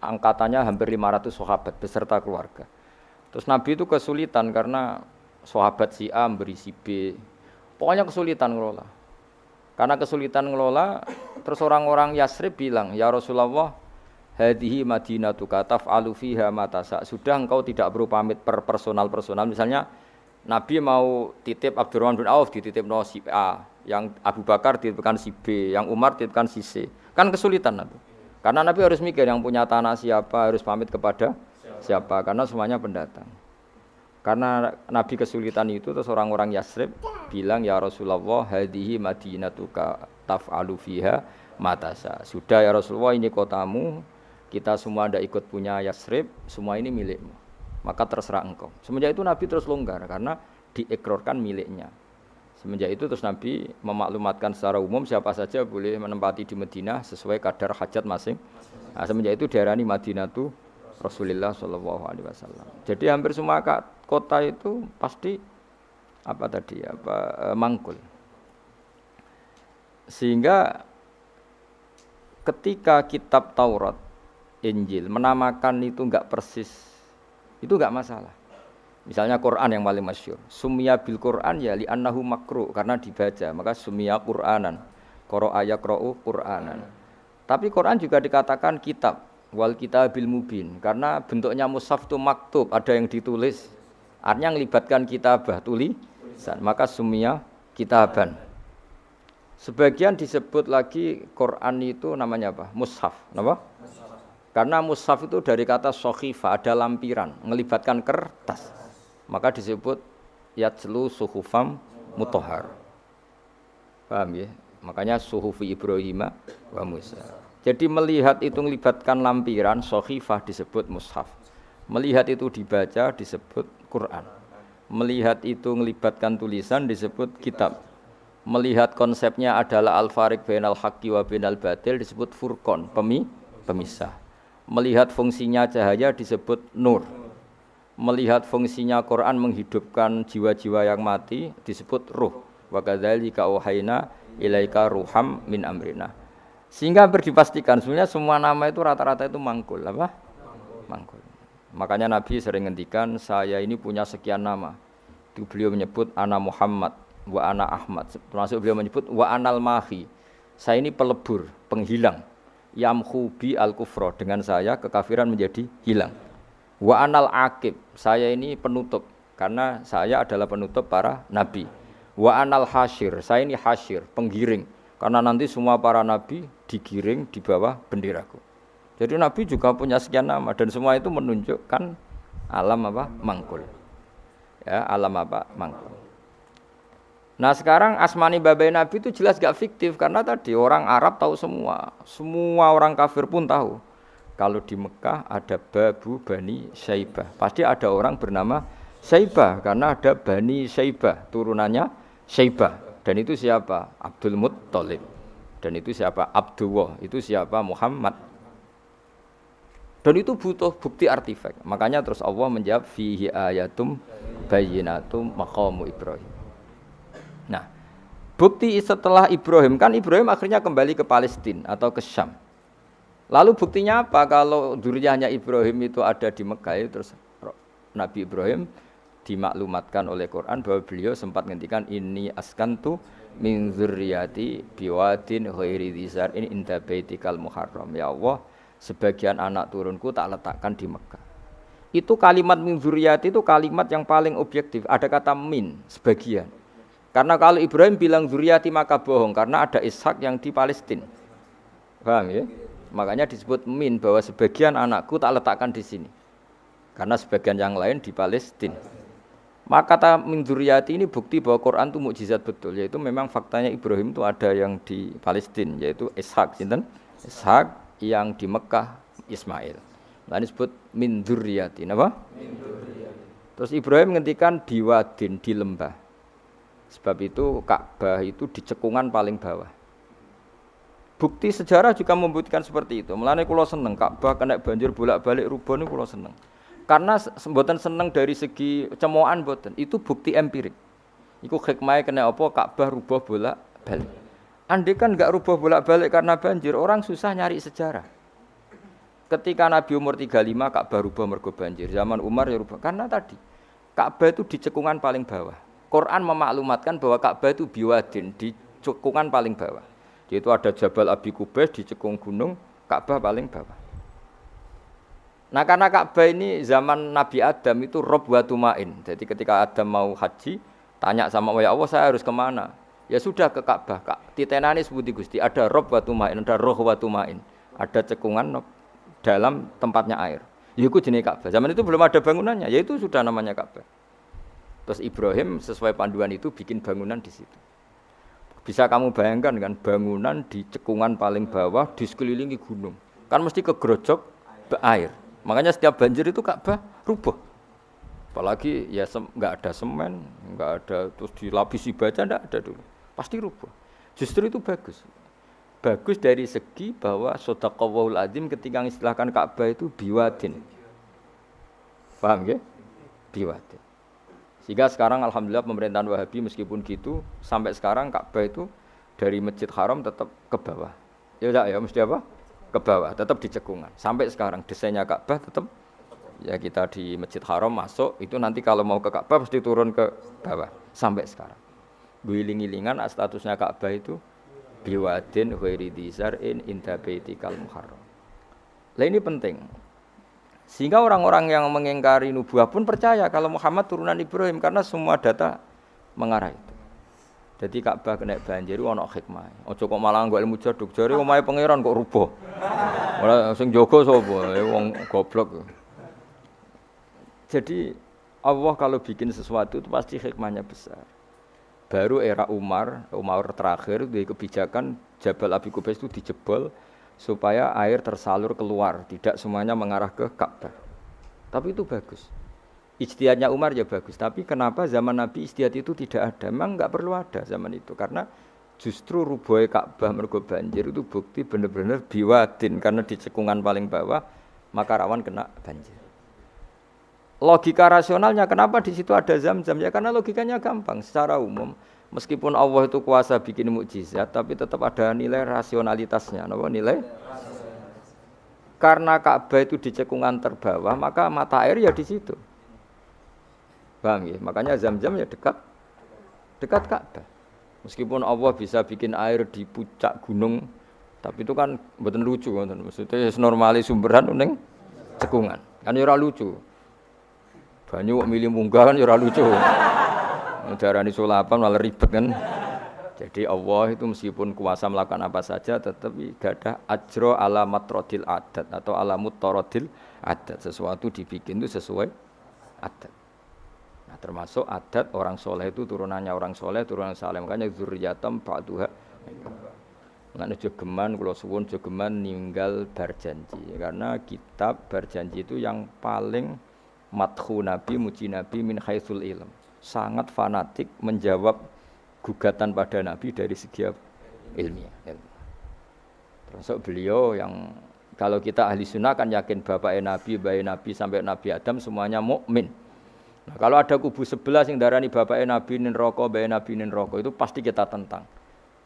Speaker 1: angkatannya hampir 500 sahabat beserta keluarga. Terus Nabi itu kesulitan karena sahabat si A memberi si B. Pokoknya kesulitan ngelola. Karena kesulitan ngelola, terus orang-orang Yasrib bilang, "Ya Rasulullah, hadhihi madinatuka taf'alu fiha ma tasa." Sudah engkau tidak perlu pamit per personal. Misalnya Nabi mau titip Abdurrahman bin Auf dititipno si A, yang Abu Bakar dititipkan si B, yang Umar dititipkan si C. Kan kesulitan Nabi. Karena Nabi harus mikir yang punya tanah siapa, harus pamit kepada siapa, karena semuanya pendatang. Karena Nabi kesulitan itu, terus orang-orang Yasrib bilang, "Ya Rasulullah, hadhihi madinatuka taf'alu fiha ma tasa." Sudah ya Rasulullah, ini kotamu, kita semua ndak ikut punya Yasrib, semua ini milikmu. Maka terserah engkau. Semenjak itu Nabi terus longgar karena diekrorkan miliknya. Semenjak itu terus Nabi memaklumatkan secara umum siapa saja boleh menempati di Madinah sesuai kadar hajat masing. Nah, semenjak itu diarani Madinatu Rasulullah sallallahu alaihi wasallam. Jadi hampir semua kota itu pasti mangkul. Sehingga ketika kitab Taurat, Injil menamakan itu enggak persis, itu enggak masalah. Misalnya Quran yang paling masyhur, summiya bil Quran ya li annahu makru, karena dibaca, maka summiya Quranan. Qara'a yaqra'u Quranan. Tapi Quran juga dikatakan kitab, wal kitabil mubin, karena bentuknya mushaf itu maktub, ada yang ditulis. Artinya melibatkan kitabah, tulisan, maka summiya kitaban. Sebagian disebut lagi Quran itu namanya apa? Mushaf, apa? Karena mushaf itu dari kata sokhifah, ada lampiran, melibatkan kertas. Maka disebut yatslu suhufam mutahhar. Paham ya? Makanya suhufi Ibrahim wa Musa. Jadi melihat itu melibatkan lampiran, sokhifah disebut mushaf. Melihat itu dibaca disebut Quran. Melihat itu melibatkan tulisan disebut kitab. Melihat konsepnya adalah al-fariq bainal haqqi wa bainal batil disebut furqan, pemisah. Melihat fungsinya cahaya disebut nur. Melihat fungsinya Quran menghidupkan jiwa-jiwa yang mati disebut ruh. Wa kadzalika auhayna ilaika ruham min amrina. Sehingga berdipastikan sebenarnya semua nama itu rata-rata itu mangkul, apa? Mangkul. Makanya Nabi sering ngendikan, saya ini punya sekian nama. Itu beliau menyebut ana Muhammad wa ana Ahmad. Termasuk beliau menyebut wa anal mahi. Saya ini pelebur, penghilang. Yamhu bi al-kufra, dengan saya kekafiran menjadi hilang. Wa anal aqib, saya ini penutup karena saya adalah penutup para nabi. Wa anal hasyir, saya ini hasyir, penggiring, karena nanti semua para nabi digiring di bawah benderaku. Jadi nabi juga punya sekian nama dan semua itu menunjukkan alam apa? Mangkul. Ya, alam apa? Mangkul. Nah sekarang asmani babai nabi itu jelas gak fiktif karena tadi orang Arab tahu semua orang kafir pun tahu. Kalau di Mekah ada Babu Bani Syaibah, pasti ada orang bernama Syaibah karena ada Bani Syaibah, turunannya Syaibah. Dan itu siapa? Abdul Muttalib. Dan itu siapa? Abdullah. Itu siapa? Muhammad. Dan itu butuh bukti artefak. Makanya terus Allah menjawab fihi ayatum bayyinatum maqamu Ibrahim. Nah, bukti setelah Ibrahim, kan Ibrahim akhirnya kembali ke Palestina atau ke Syam. Lalu buktinya apa kalau dzurriyyahnya Ibrahim itu ada di Mekah itu, terus Nabi Ibrahim dimaklumatkan oleh Quran bahwa beliau sempat ngendikan inni askantu min dzurriyyati biwadin ghairi dzar'in inda baitikal muharram. Ya Allah, sebagian anak turunku tak letakkan di Mekah. Itu kalimat min dzurriyyati itu kalimat yang paling objektif. Ada kata min, sebagian. Karena kalau Ibrahim bilang dzurriyyati maka bohong karena ada Ishak yang di Palestina. Paham ya? Makanya disebut min, bahwa sebagian anakku tak letakkan di sini. Karena sebagian yang lain di Palestina. Maka kata min dzurriyyati ini bukti bahwa Quran itu mukjizat betul, yaitu memang faktanya Ibrahim itu ada yang di Palestina, yaitu Ishak, sinten? Ishak, yang di Mekah Ismail. Nah disebut min dzurriyyati, apa? Min dzurriyyati. Terus Ibrahim ngendikan biwadin, di lembah. Sebab itu Ka'bah itu di cekungan paling bawah. Bukti sejarah juga membuktikan seperti itu. Mulane kula seneng Ka'bah kena banjir bolak-balik rubuh niku kula seneng. Karena mboten seneng dari segi cemoan mboten. Itu bukti empirik. Iku hikmahe kena apa Ka'bah rubuh bolak-balik. Andai kan enggak rubuh bolak-balik karena banjir, orang susah nyari sejarah. Ketika Nabi umur 35 Ka'bah rubah mergo banjir. Zaman Umar ya rubah. Karena tadi Ka'bah itu di cekungan paling bawah. Quran memaklumatkan bahwa Ka'bah itu biwadin, di cekungan paling bawah. Yaitu ada Jabal Abi Qubais di cekung gunung, Ka'bah paling bawah. Nah karena Ka'bah ini zaman Nabi Adam itu rob wa tumain. Jadi ketika Adam mau haji, tanya sama ya Allah saya harus kemana? Ya sudah ke Ka'bah. Titenane sebuti Gusti, ada rob wa tumain, ada roh wa tumain. Ada cekungan dalam tempatnya air. Yaitu jenis Ka'bah. Zaman itu belum ada bangunannya, yaitu sudah namanya Ka'bah. Terus Ibrahim sesuai panduan itu bikin bangunan di situ. Bisa kamu bayangkan kan bangunan di cekungan paling bawah di sekelilingi gunung. Kan mesti kegerojok air. Makanya setiap banjir itu Ka'bah rubah. Apalagi ya enggak ada semen, enggak ada terus dilapisi baja, enggak ada dulu. Pasti rubah. Justru itu bagus. Bagus dari segi bahwa shadaqallahul azim ketika mengistilahkan Ka'bah itu biwadin. Paham ya? Biwadin. Sehingga sekarang alhamdulillah pemerintahan Wahabi meskipun gitu sampai sekarang Ka'bah itu dari Masjid Haram tetap ke bawah. Ya enggak ya mesti apa? Ke bawah, tetap di cekungan. Sampai sekarang desainnya Ka'bah tetap ya kita di Masjid Haram masuk itu nanti kalau mau ke Ka'bah pasti turun ke bawah sampai sekarang. Guling-gilingan statusnya Ka'bah itu biwadin ghairi dzar'in inda baitikal muharram. Lah ini penting. Sehingga orang-orang yang mengingkari nubuah pun percaya kalau Muhammad turunan Ibrahim karena semua data mengarah itu. Jadi Ka'bah kena banjir ana hikmah. Aja kok malah nggo ilmu jaduk jare omahe pangeran kok rubuh. Ora sing jaga sapa? Wong goblok. Jadi Allah kalau bikin sesuatu itu pasti hikmahnya besar. Baru era Umar terakhir di kebijakan Jabal Abi Qubais itu dijebol supaya air tersalur keluar, tidak semuanya mengarah ke Ka'bah. Tapi itu bagus. Ijtihadnya Umar ya bagus, tapi kenapa zaman Nabi ijtihad itu tidak ada? Memang enggak perlu ada zaman itu karena justru rubuhe Ka'bah mergo banjir itu bukti benar-benar biwadin karena di cekungan paling bawah maka rawan kena banjir. Logika rasionalnya kenapa di situ ada Zam-Zam? Ya karena logikanya gampang secara umum. Meskipun Allah itu kuasa bikin mukjizat tapi tetap ada nilai rasionalitasnya. Napa nilai? Karena Ka'bah itu di cekungan terbawah maka mata air ya di situ. Paham ya? Makanya Zam-Zam ya dekat Ka'bah. Meskipun Allah bisa bikin air di puncak gunung, tapi itu kan mboten lucu ngoten. Maksudnya normali sumberan ning cekungan. Kan ya ora lucu. Banyu kok milih munggah kan ya ora lucu. Darani sulapan malah ribet kan. Jadi Allah itu meskipun kuasa melakukan apa saja tetapi gadah ajro ala matrodil adat atau ala mutarodil adat. Sesuatu dibikin itu sesuai adat. Nah, termasuk adat orang soleh itu turunannya orang soleh, turunan saleh. Makanya zuriyatam ba'duha. Makanya jogeman, kalau suwun jogeman ninggal berjanji. Karena kitab berjanji itu yang paling madhu Nabi, muji Nabi min haitsul ilm. Sangat fanatik menjawab gugatan pada Nabi dari segi ilmiah. Termasuk beliau yang kalau kita ahli sunnah kan yakin bapaknya Nabi, bayi Nabi sampai Nabi Adam semuanya mukmin. Nah, kalau ada kubu sebelah yang darani bapaknya Nabi nin roko, bayi Nabi nin roko itu pasti kita tentang.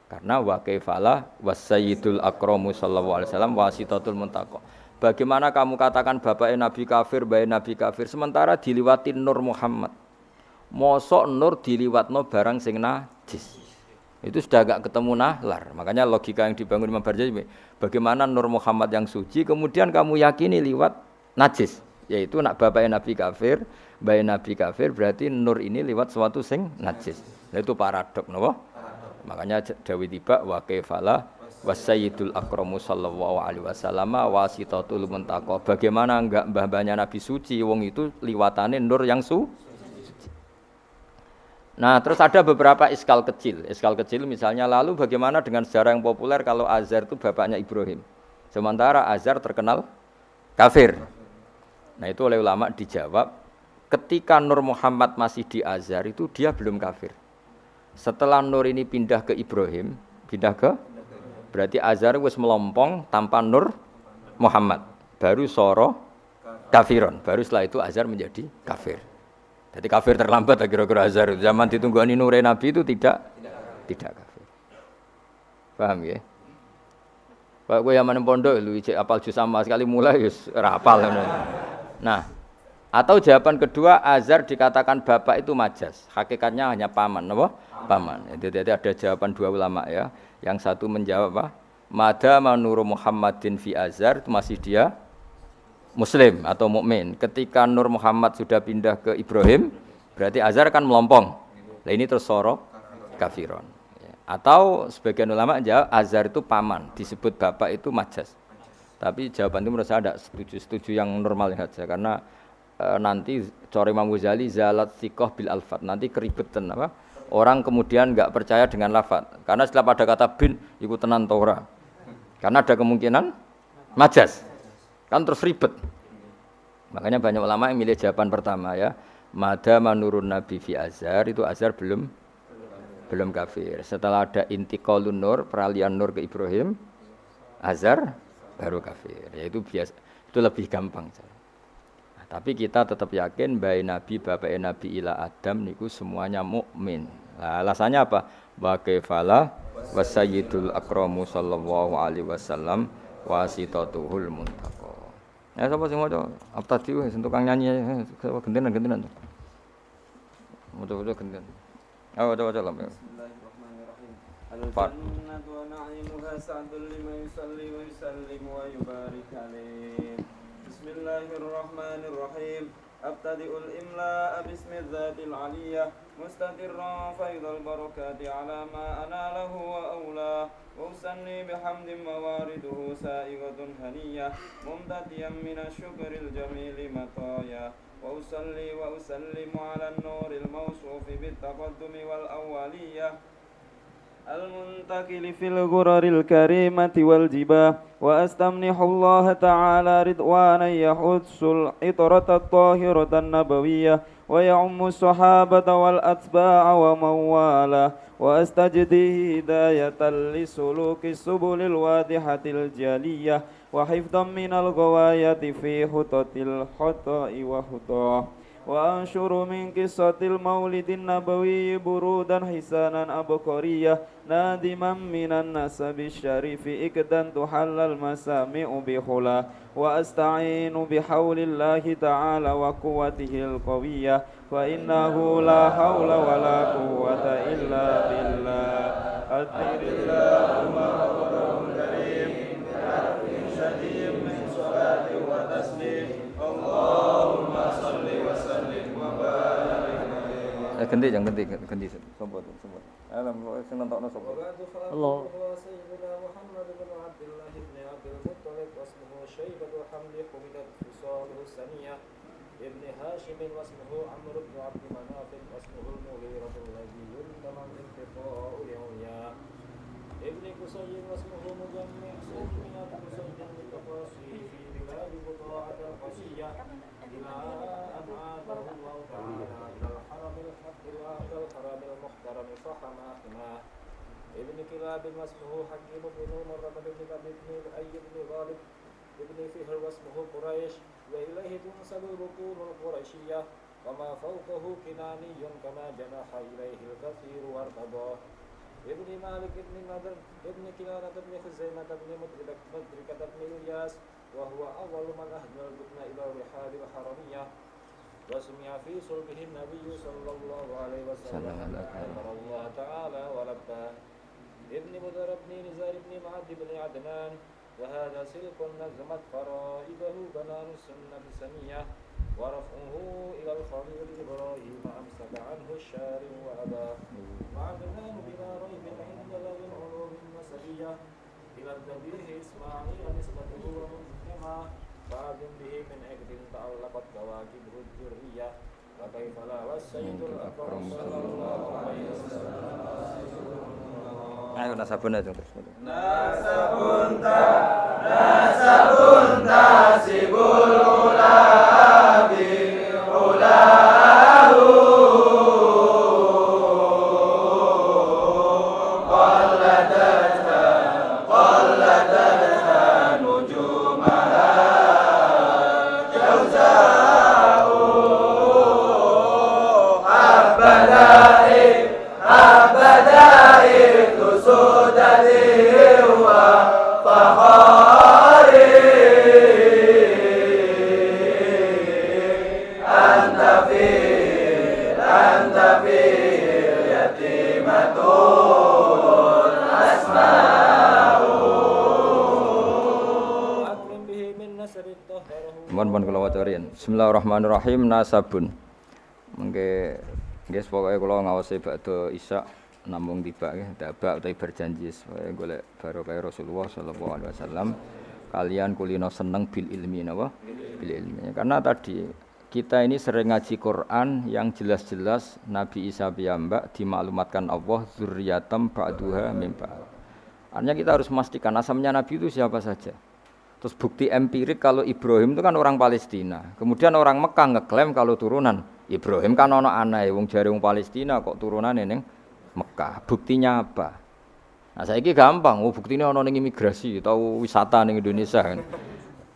Speaker 1: Karena wa kaifalah wasayyidul akramu sallallahu alaihi wasallam wasitatul muntaqo. Bagaimana kamu katakan bapaknya Nabi kafir, bayi Nabi kafir sementara diliwatin Nur Muhammad. Mosok Nur diliwatno barang sing najis. Itu sudah agak ketemu nahlar. Makanya logika yang dibangun Imam Barjani, bagaimana Nur Muhammad yang suci kemudian kamu yakini liwat najis, yaitu nak bapaknya Nabi kafir, bayi Nabi kafir berarti Nur ini liwat suatu sing najis. Nah itu paradok napa? Makanya dawuh tiba wa kaifala wasayyidul akramu sallallahu alaihi wasallam wasitatul muntaqo. Bagaimana enggak mbah-mbahnya Nabi suci wong itu liwatane Nur yang suci. Nah, terus ada beberapa iskal kecil. Iskal kecil misalnya lalu bagaimana dengan sejarah yang populer kalau Azar itu bapaknya Ibrahim. Sementara Azar terkenal kafir. Nah, itu oleh ulama dijawab, ketika Nur Muhammad masih di Azar itu dia belum kafir. Setelah Nur ini pindah ke Ibrahim, berarti Azar wis melompong tanpa Nur Muhammad. Baru soro kafiron. Baru setelah itu Azar menjadi kafir. Jadi kafir terlambat kira-kira Azhar. Zaman ditunggani Nure Nabi itu tidak kafir. Paham ya? Kayak kowe yang meneng pondok lho ijek apal juz sama sekali mulai wis ora hafal ngono. Nah, atau jawaban kedua azar dikatakan bapak itu majas. Hakikatnya hanya paman, apa? Paman. Jadi ada jawaban dua ulama ya. Yang satu menjawab apa? Mada manuru Muhammadin fi azar itu masih dia muslim atau mukmin. Ketika Nur Muhammad sudah pindah ke Ibrahim, berarti azar kan melompong. Nah ini terus sorok kafiron. Atau sebagian ulama jawab azar itu paman, disebut bapak itu majas. Tapi jawaban itu menurut saya tidak setuju yang normal saja karena nanti cara Imam Ghazali zalat thiqah bil alfat, nanti keribetan apa? Orang kemudian enggak percaya dengan lafaz. Karena setelah pada kata bin iku tenan ta ora. Karena ada kemungkinan majas. Kan terus ribet. Makanya banyak ulama yang milih jawaban pertama ya. Mada manurun nabi fi azhar, itu azhar belum kafir. Setelah ada intiqalun nur, peralihan nur ke Ibrahim, azhar baru kafir. Ya itu biasa, itu lebih gampang. Nah, tapi kita tetap yakin bahwa nabi bapak nabi ila Adam niku semuanya mukmin. Nah, alasannya apa? Wa kaifala wasayyidul akramu sallallahu alaihi wasallam wasitatuhul muntaqa. Ya sapa sing maca abtadi wis tukang nyanyi gentenan. Maca gentenan. Coba lah.
Speaker 2: Bismillahirrahmanirrahim. Al-jannatu wa na'imuha sa'dun liman yusalli wa yusallim wa yubarik alaih. Bismillahirrahmanirrahim. Abtadi'ul imla'a bismi dzatil 'aliyyah mustatirran faidal barakati 'ala ma analah wa aula wa usanni bihamdin mawariduhu sa'igatun haniyyah mumtadiyan minasyukril jamili mataya wa usalli wa usallimu 'alan nuril mawsufi bittaqaddumi wal awwaliyah المنتقل في الغرر الكريمة والجباه وأستمنح الله تعالى رضوانا يحث العطرة الطاهرة النبوية ويعم الصحابة والأتباع ومن والاه وأستجدي هداية لسلوك السبل الواضحة الجلية وحفظا من الغواية في خطط الخطأ وخطاه وأنشر من قصة المولد النبوي برودا حسانا أبقرية نادما من النسب الشريف إكدا تحل المسامع بحلا وأستعين بحول الله تعالى وقوته القوية فإنه لا حول ولا قوة إلا بالله أدبر اللهم قدره الكريم بحرف شديد من صلاة وتسليم اللهم صل وسلم وبارك
Speaker 1: ganti sopo. Alam sing nentokno sopo.
Speaker 2: Allah sayyidina Muhammad bin Abdullah ibn Abdul Muttalib wasmuhu Syaibatu Hamli humidat fisaluhu saniyah ibn Hashim wasmuhu Amr bin Abd Manaf wasmuhu al-Mughirah alladhi yuntaman intifa'u al-ulya ibn Qusay wasmuhu Mujammi' sayyidina Qusay bin Tafasi fi bilad Buqa'at al-Qasiyah ila an'adahu Allah ta'ala ila al-haram al-haqq al-haram al-muhtaram fahama ابن كلاب واسمه حكيم بن مرة بن كلاب بن أي بن غالب ابن فهر واسمه قريش وإليه تنسب البطون القريشية وما فوقه كناني كما جنح إليه الكثير وارتضاه ابن مالك ابن نضر ابن كنانة بن خزيمة بن مدركة بن إلياس وهو أول من أهدى الركن إلى الرحال الحرمية وسمع في صلبه النبي صلى الله عليه وسلم ذكر الله تعالى ولبى ابن بدر بن نزار بن معد بن عدنان وهذا سلك نظمت فرائده بنان السنة سمية ورفعه إلى الخليل إبراهيم أمسك عنه الشارع وأباه وعدنان بلا ريب عند ذوي العلوم النسبية إلى الذبيح إسماعيل نسبته ومنتهى فعدم به من عقد تعلقت كواكبه الذرية وكيف لا والسيد الأكرم صلى الله عليه وسلم
Speaker 1: Ayo nasabun aja terus.
Speaker 2: Nasabun tasibul ulabi ulahu qalladatha nujumaha jawza'u abadai سودته وفخار
Speaker 1: pun kula waca riyen. Bismillahirrahmanirrahim. Nasabun. Mengke nggih pokoke kula ngawasi badhe isya namung tiba nggih dabak utawi berjanji supaya golek barokah Rasulullah sallallahu alaihi wasallam kalian kulino seneng bil ilmi napa bil ilmi. Karena tadi kita ini sering ngaji Quran yang jelas-jelas Nabi Isa piyambak dimaklumatkan Allah zurriyatam ba'duha min ba'd. Artinya kita harus memastikan asalnya Nabi itu siapa saja. Terus bukti empirik kalau Ibrahim itu kan orang Palestina. Kemudian orang Mekah ngeklaim kalau turunan Ibrahim kan ana anae wong jare wong Palestina kok turunane ning Mekah. Buktinya apa? Nah, saiki gampang, buktine ana ning imigrasi atau wisata ning Indonesia kan.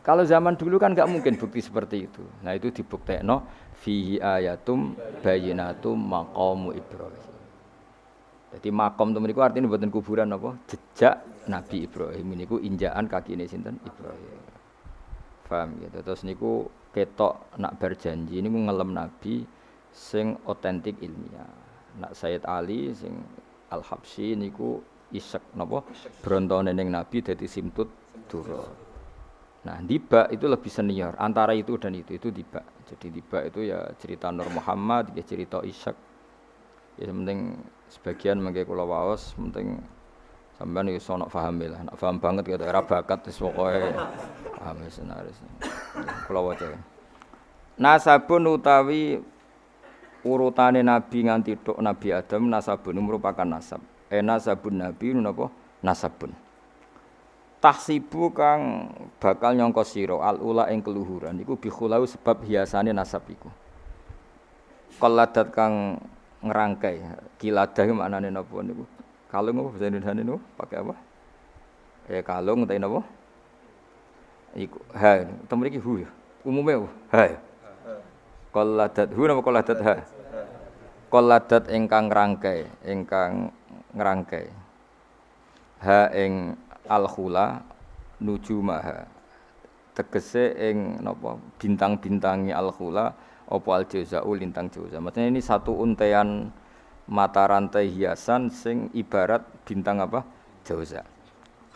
Speaker 1: Kalau zaman dulu kan enggak mungkin bukti seperti itu. Nah, itu dibuktekno fihi ayatum bayyinatum maqamu Ibrahim. Jadi makom temen niku artine mboten kuburan apa? Jejak Nabi Ibrahim niku injakan kakine sinten Ibrahim. Paham gitu. Terus niku ketok nak berjanji niku ngelem Nabi sing otentik ilmiah. Nak Sayyid Ali sing Al-Habsyi niku isek napa brontone ning Nabi dadi simtut dura. Nah, Dibak itu lebih senior antara itu dan itu Dibak. Jadi Dibak itu ya cerita Nur Muhammad, ya cerita Ishak. Ya penting sebagian mengke kula waos penting sampean iso nak paham lah. Nak paham banget kaya ora bakat wis pokoke paham senaris. Kula waca. Nasabun utawi urutane nabi nganti tok Nabi Adam nasabun merupakan nasab. Nasabun nabi napa? Nasabun. Tahsibu kang bakal nyangka sira al-ula ing keluhuran iku bikhulau sebab hiasane nasab iku. Qalladat kang ngerangkai kiladah maknane napa niku? Kalung apa bahasa Indonesia niku pakai apa? Kalung utawa napa? Iku ha, temu iki hu ya. Umume ha. Qalladat hu napa qalladat ha? Qalladat ingkang ngrangkai. Ha ing al-khula nujumaha. Tegese ing napa bintang-bintangi al-khula apa al-jauza'u lintang jauza. Maksudnya ini satu untaian mata rantai hiasan sing ibarat bintang apa? Jauza.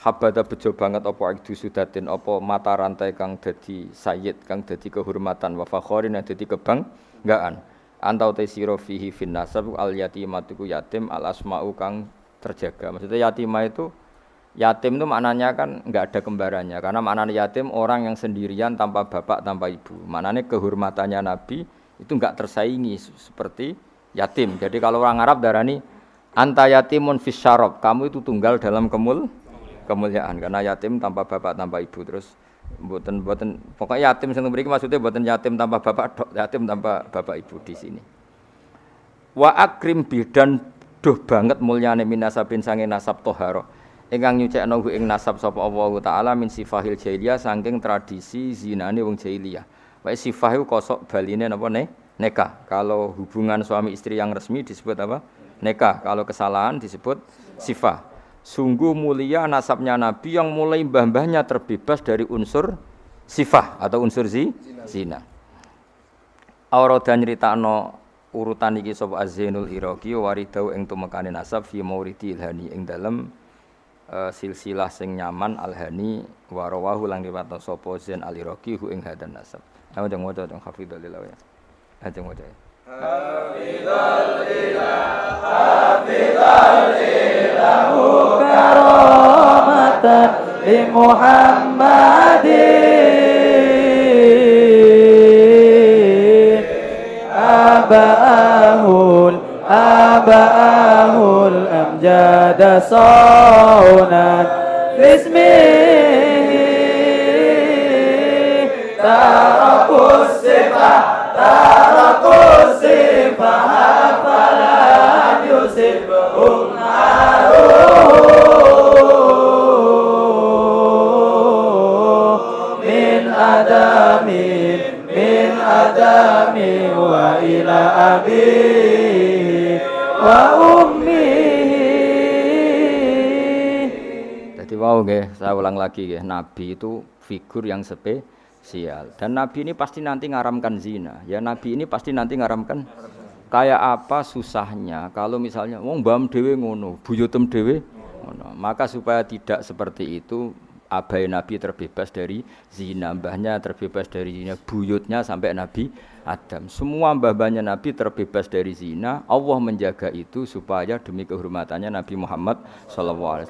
Speaker 1: Habada bejo banget apa ikdu sudatin apa mata rantai kang dadi sayyid kang dadi kehormatan wa fakhorin dadi kebanggaan. Antau te sira fihi fin nasab al yatimatu yatim al asma'u kang terjaga. Maksudnya yatimah itu yatim itu maknanya kan enggak ada kembarannya karena maknanya yatim orang yang sendirian tanpa bapak tanpa ibu. Maknanya kehormatannya Nabi itu enggak tersaingi seperti yatim. Jadi kalau orang Arab darani anta yatimun fis syarab, kamu itu tunggal dalam kemuliaan karena yatim tanpa bapak tanpa ibu. Terus mboten pokoknya yatim sing mriki maksudnya mboten yatim tanpa bapak, yatim tanpa bapak ibu di sini. Wa akrim bidan duh banget mulyane minasabin sange nasab toharo. Ingkang nyucekno ing nasab sapa Allah taala min sifahil jahiliyah saking tradisi zinane wong jahiliyah. Wae sifah iku kosok baline napa nikah. Kalau hubungan suami istri yang resmi disebut apa? Nikah. Kalau kesalahan disebut sifah. Sungguh mulia nasabnya Nabi yang mulai mbah-mbahnya terbebas dari unsur sifah atau unsur zina. Aurada nyritakno urutan iki sapa Az-Zainul Iraqi waridau ing tumekane nasab fi mauridil hani ing dalem silsilah sing nyaman al-hani wa rawahu lang riwayat sapa Zain al-Iraqi hu ing hadan nasab. Ayo jeng waca teng hafizul lillah ya. Ajeng waca. Hafizul lillah karamatan li Muhammadin abahul amjada saunan bismihi tarakus sifah hafalan yusibhum min adami wa ila abi wa ummihi. Jadi wow nggih, saya ulang lagi nggih, Nabi itu figur yang spesial. Dan Nabi ini pasti nanti ngaramkan zina. Ya Nabi ini pasti nanti ngaramkan. Kayak apa susahnya kalau misalnya wong mbam dhewe ngono, buyutem dhewe ngono. Maka supaya tidak seperti itu abai Nabi terbebas dari zina, mbahnya terbebas dari zina, buyutnya sampai Nabi Adam. Semua mbah-mbahnya Nabi terbebas dari zina. Allah menjaga itu supaya demi kehormatannya Nabi Muhammad SAW.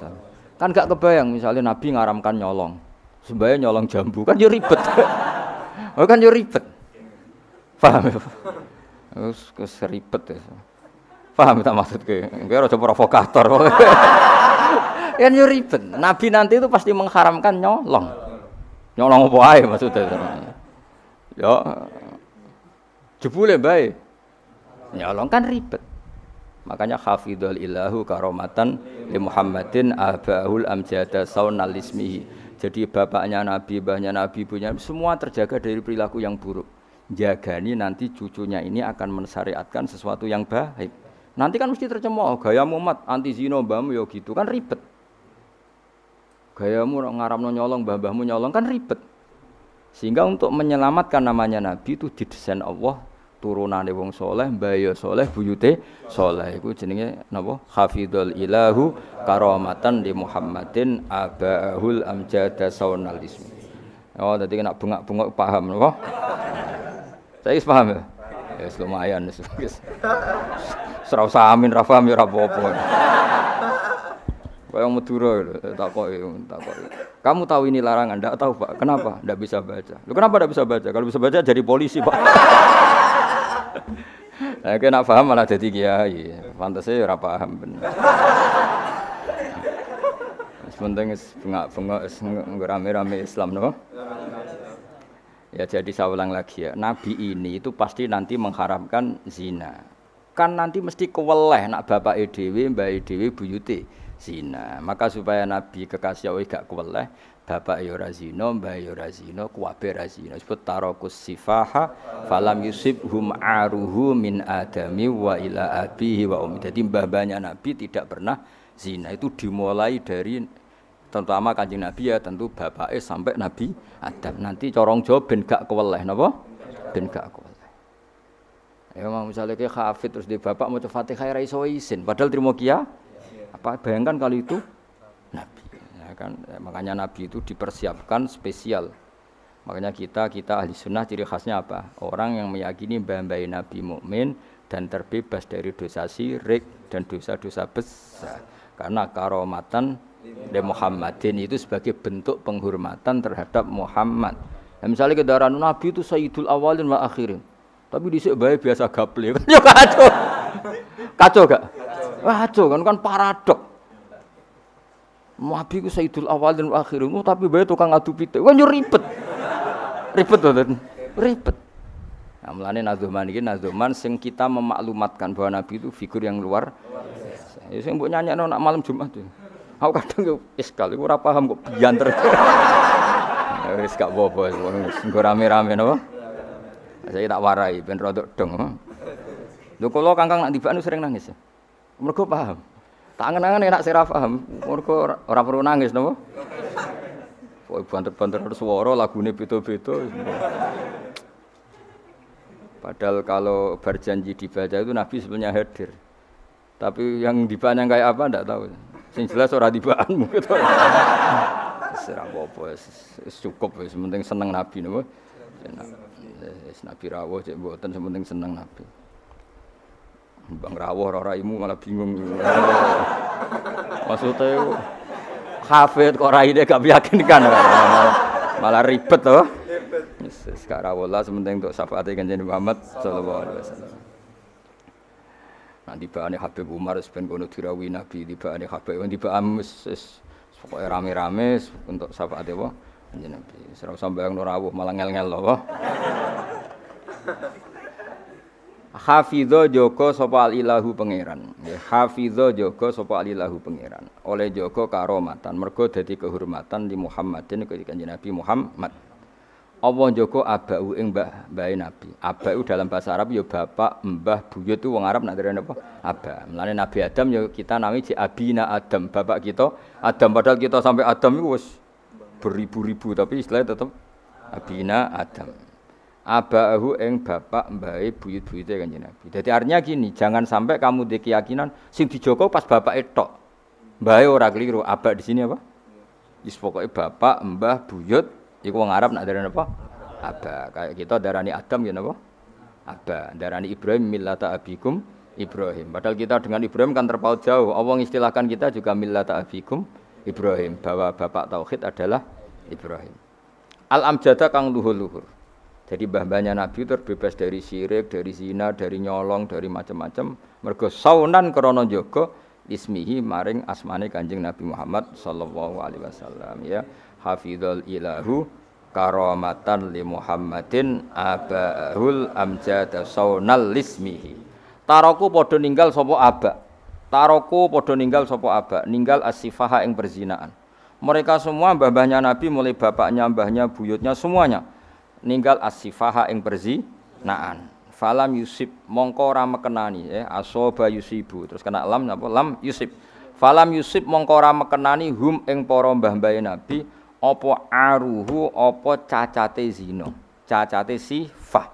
Speaker 1: Kan gak kebayang misalnya Nabi ngaramkan nyolong, sebaya nyolong jambu kan yo ribet. Oh kan yo ribet. Paham ya? Wis ribet ya. Paham tak maksudku? Kowe aja provokator. Kan yo ribet. Nabi nanti itu pasti mengharamkan nyolong. Nyolong apa ae maksudnya. Yo jebule bae. Nyolong kan ribet. Makanya hafidhul ilahu karomatan li Muhammadin abahul amjada saunal ismihi. Jadi bapaknya Nabi, mbahnya Nabi, ibunya semua terjaga dari perilaku yang buruk. Jagani nanti cucunya ini akan mensyariatkan sesuatu yang baik. Nanti kan mesti tercemooh, gayamu mat anti zina mbahmu ya gitu kan ribet. Gayamu ngaramno nyolong mbah-mbahmu nyolong kan ribet. Sehingga untuk menyelamatkan namanya Nabi itu didesain Allah turunane wong soleh, mbaya soleh, buyute soleh. Iku jenenge napa? Hafidhul ilahu karamatan di Muhammadin abahul amjada saunal ismi. Oh, dadi nek bengak-bengok paham napa? Saya paham ya? Ya lumayan wis. Ora usah amin ra paham ya ora apa-apa. Kaya Madura takoki. Kamu tahu ini larangan? Enggak tahu, Pak. Kenapa? Enggak bisa baca. Loh, kenapa enggak bisa baca? Kalau bisa baca jadi polisi, Pak. Nah, kena paham malah jadi kiai. Pantese ora paham bener. Sementing bengak-bengok rame-rame Islam no. Ya jadi saya ulang lagi ya. Nabi ini itu pasti nanti mengharamkan zina. Kan nanti mesti keweleh nak bapake dhewe, mbake dhewe buyute zina. Maka supaya Nabi kekasih Allah gak keweleh, bapak ya ora zina, mbah ya ora zina, kuwabe ora zina. Sebut tarakus sifaha falam yusibhum aruhu min adami wa ila abihi wa ummi. Jadi mbah-mbahnya Nabi tidak pernah zina. Itu dimulai dari terutama Kanjeng Nabi ya tentu bapake sampai Nabi Adam. Nanti corong Jawa ben gak keweleh napa? Ben gak keweleh. Ya mau misalnya kayak hafid terus di bapak maca Fatihah ra iso isin padahal trimo kia. Apa bayangkan kalau itu Nabi. Kan makanya Nabi itu dipersiapkan spesial. Makanya kita ahli sunnah ciri khasnya apa? Orang yang meyakini mbah-mbah Nabi mukmin dan terbebas dari dosa syirik dan dosa-dosa besar. Karena karomatan de Muhammadin itu sebagai bentuk penghormatan terhadap Muhammad. Nah, misalnya kendaraan Nabi itu sayyidul awalin wa akhirin. Tapi dhisik bae biasa gaple kan yo kacau. Kacau gak? Kacau kan paradok. Nabi ku sayyidul awalin wa akhirin, tapi bae tukang adu pitik. Kan yo ribet. Ribet to, ribet. Nah, mulane nazuman iki nazuman sing kita memaklumatkan bahwa Nabi itu figur yang luar biasa. Ya sing mbok nyanyakno nak malam Jumat itu. Aku kadang yo iskal, iku ora paham kok bianter. Wis gak apa-apa, nggo rame-rame napa? Saya tak warai ben rodok dong. Lho kula Kangkang nak tibaan sering nangis. Mergo paham. Tak angen-angen enak sira paham. Mergo ora perlu nangis napa? Pokoke banter-banter swara lagune beda-beda. Padahal kalau berjanji dibaca itu Nabi sebenarnya hadir. Tapi yang dibaan yang kayak apa ndak tahu. Sing jelas ora tibaan mungkin. Ora apa-apa, cukup wis penting seneng Nabi napa. Nabi rawuh cek mboten sementing seneng Nabi. Bang rawuh ora raimu malah bingung. Maksudnya hafid kok raine gak meyakinkan. Malah ribet to. Wis gak rawuh lah sementing untuk syafaate Kanjeng Muhammad sallallahu alaihi wasallam. Nanti baane Habib Umar ben kono dirawi Nabi, tibane Habib tibaan wis pokoke rame-rame untuk syafaate apa? Kanjeng Nabi. Ora usah bayangno rawuh malah ngel-ngel lho. Hafidho jaga sapa alilahu pangeran. Nggih, hafidho jaga sapa alilahu pangeran. Oleh jaga karomatan, mergo dadi kehormatan di Muhammadin Kanjeng Nabi Muhammad. Allah jaga abau ing mbah-mbahe Nabi. Abau dalam bahasa Arab ya bapak, mbah, buyut itu wong Arab nak derene apa? Aba. Mulane Nabi Adam ya kita nami ji abina Adam, bapak kita Adam padahal kita sampai Adam iku wis beribu-ribu tapi istilahnya tetap abina Adam. Abahu ing bapak mbahe buyut-buyute Kanjeng Nabi. Dadi artinya gini, jangan sampai kamu di keyakinan sing dijogo pas bapak tok. Mbahe ora keliru, abak di sini apa? Wis pokoke bapak, mbah, buyut iku wong Arab nak darani apa? Aba. Kayak kita darani Adam ya napa? Aba. Darani Ibrahim millata abikum Ibrahim. Padahal kita dengan Ibrahim kan terpaut jauh. Allah mengistilahkan kita juga millata abikum Ibrahim, bahwa bapak tauhid adalah Ibrahim. Al-amjada kang luhur-luhur. Jadi mbah-mbahnya Nabi terbebas dari syirik, dari zina, dari nyolong, dari macam-macam. Mergo saunan krana njaga ismihi maring asmane Kanjeng Nabi Muhammad sallallahu alaihi wasallam ya. Hafizul ilahu karamatan li Muhammadin abahul amjada saunal ismihi. Taroku padha ninggal sapa aba. Taroku padha ninggal sapa aba, ninggal as-sifaha ing perzinaan. Mereka semua mbah-mbahnya Nabi mulai bapaknya, mbahnya, buyutnya semuanya ninggal as-sifaha ing perzinaan. Falam yusib mongko ora mekenani asoba yusibu terus kena lam napa lam yusib. Falam yusib mongko ora mekenani hum ing para mbah-mbahe Nabi apa aruhu apa cacate zina, cacate sifah.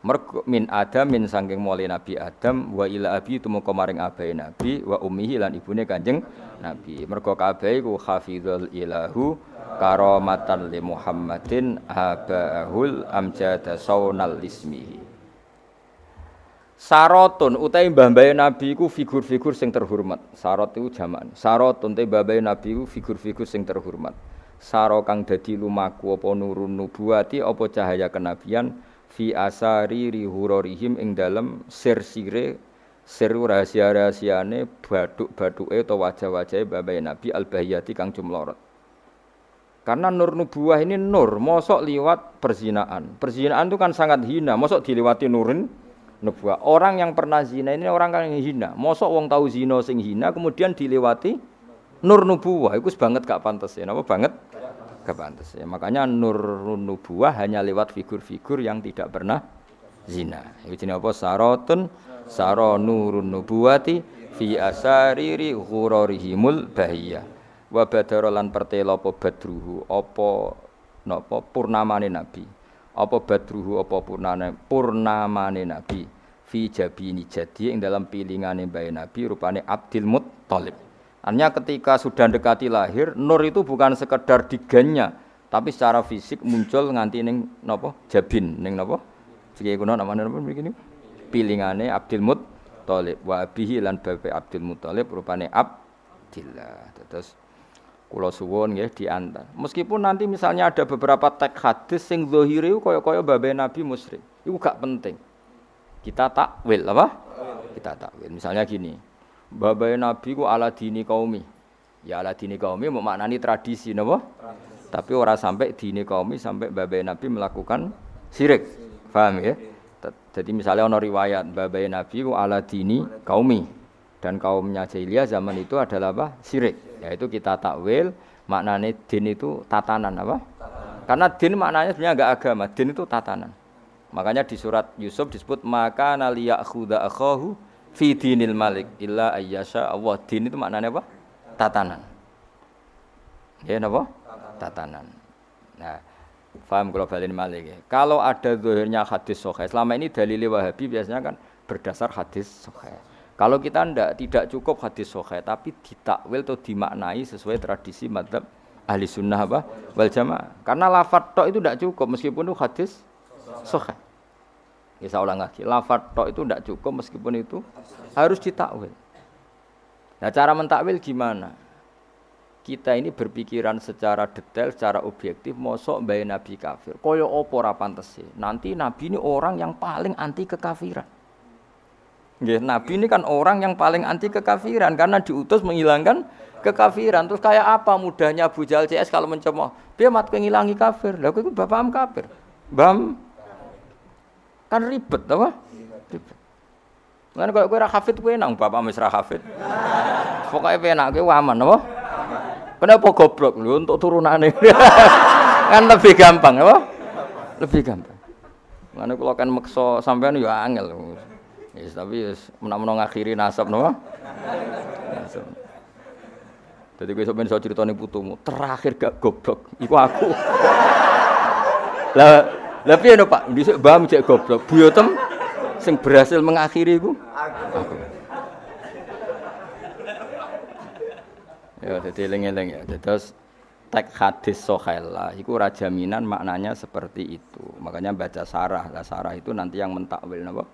Speaker 1: Mergo min Adamin saking mulai Nabi Adam wa ila abi tumeka maring abahe Nabi wa ummihi lan ibune Kanjeng Nabi. Mergo kabeh iku hafizul ilahu karamatan li Muhammadin abahul amjada saunal ismihi. Sarotun utawi mbah-mbahe Nabi iku figur-figur sing terhormat. Sarot iku jamak. Sarotun te mbah-mbahe Nabi iku figur-figur sing terhormat. Saro kang dadi lumaku apa nurun nubuwati apa cahaya kenabian fi asari rihurorihim ing dalem sir-sire sir rahasia-rahasiane baduk-baduke utawa wajah-wajahe mbah-mbahe Nabi al-bahiyati kang jumlorot. Karena nur nubuwah ini nur, mosok liwat perzinaan. Perzinaan itu kan sangat hina, mosok dilewati nurin nubuwah. Orang yang pernah zina ini orang yang hina. Mosok wong tahu zina sing hina kemudian dilewati nur nubuwah. Iku banget gak pantes ya. Napa banget? Gak pantes ya. Makanya nur nubuwah hanya lewat figur-figur yang tidak pernah zina. Iku jenenge apa? Sarotun saro nurun nubuwati fi asariri ghurarihimul bahiyah. Wa badara lan pertela apa badruhu apa napa purnamane nabi apa badruhu apa purnamane nabi fi jabini jadi ing dalam pilingane mbae nabi rupane Abdul Muttalib. Artinya ketika sudah dekati lahir nur itu bukan sekedar digannya tapi secara fisik muncul nganti ning napa jabin ning napa iki kuno namane napa mriki niku pilingane Abdul Muttalib wa bihi lan babe Abdul Muttalib rupane Abdillah. Terus kula suwun nggih diantar. Meskipun nanti misalnya ada beberapa teks hadis sing zahire kaya-kaya babe Nabi musyrik. Iku gak penting. Kita takwil apa? Kita takwil. Misalnya gini. Babe Nabi ku ala dini qaumi. Ya ala dini qaumi maknani tradisi napa? Tapi ora sampai dini qaumi sampai babe Nabi melakukan syirik. Paham ya? Jadi misalnya ana riwayat babe Nabi ku ala dini qaumi dan kaumnya jahiliyah zaman itu adalah apa? Syirik. Yaitu kita takwil maknanya din itu tatanan apa? Karena din maknanya sebenarnya enggak agama, din itu tatanan. Makanya di surat Yusuf disebut maka naliyakhudha akhahu fi dinil malik illa ayyasha Allah. Din itu maknanya apa? Tatanan. Ya napa? Tatanan. Nah, paham kalau baleni malik ya. Kalau ada zahirnya hadis sahih, selama ini dalil Wahabi biasanya kan berdasar hadis sahih. Kalau kita tidak cukup hadis sahih tapi ditakwil atau dimaknai sesuai tradisi mazhab ahli sunnah apa wal jamaah. Karena lafadz tok itu tidak cukup meskipun itu hadis sahih. Ya saya ulang lagi, lafadz tok itu tidak cukup meskipun itu harus ditakwil. Nah, cara mentakwil gimana? Kita ini berpikiran secara detail, secara objektif, mosok mbae Nabi kafir. Kaya apa ora pantes sih? Nanti Nabi ini orang yang paling anti kekafiran. Nabi ini kan orang yang paling anti kekafiran karena diutus menghilangkan kekafiran. Terus kayak apa mudahnya Abu Jahal CS kalau mencemooh? Dia mat ngilangi kafir. Lah iku bapakam kafir. Bam kan ribet apa? Ribet. Lan koyo kowe ra hafid kowe nang bapak wis ra hafid. Pokoke penak kowe aman apa? Kenapa goblok lho untuk turunane? Kan lebih gampang apa? Lebih gampang. Lan kula kan meksa sampean ya angel. Yes, tapi menawa ngakhiri nasab napa? Nasab. Dadi kowe sampeyan iso critane putumu, terakhir gak goblok iku aku. Lah piye no Pak? Dhisik mbah cek goblok. Buyotem sing berhasil mengakhiri iku aku. Ya dadi eling-eling ya. Terus tek hadis sohela iku ora jaminan maknanya seperti itu. Makanya baca sarah. Lah sarah itu nanti yang mentakwil napa?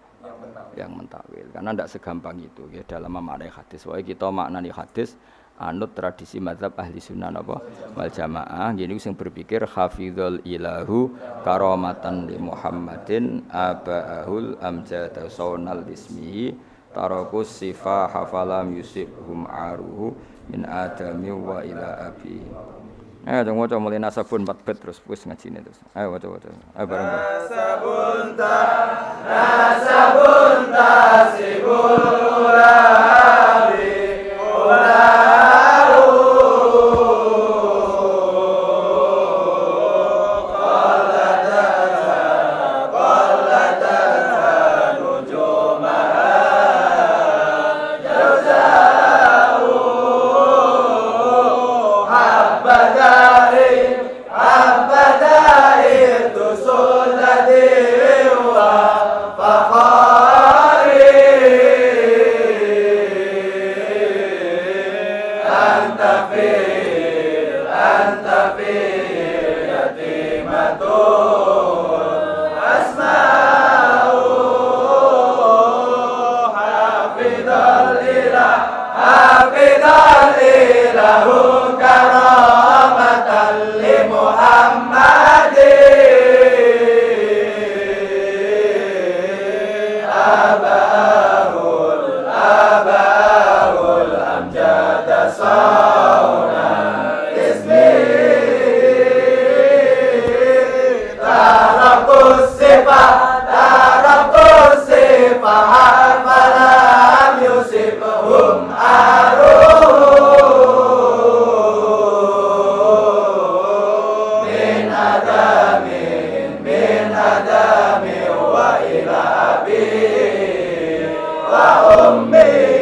Speaker 1: Yang mentakwil. Karena ndak segampang itu ya dalam memaknai hadis. Wae kita maknani hadis anut tradisi mazhab ahli sunnah napa? Wal jamaah. Gini sing berpikir hafizul ilahu karamatan li Muhammadin abaahul amjad saunal ismihi tarakus sifah hafalam yusibhum aruhu min adami wa ila abi. Ayo dong waca mulai nasabun 4 bet terus wis ngajine terus. Ayo waca. Ayo bareng. Nasabun sibul ulabi ularu wa ila abi wa ummi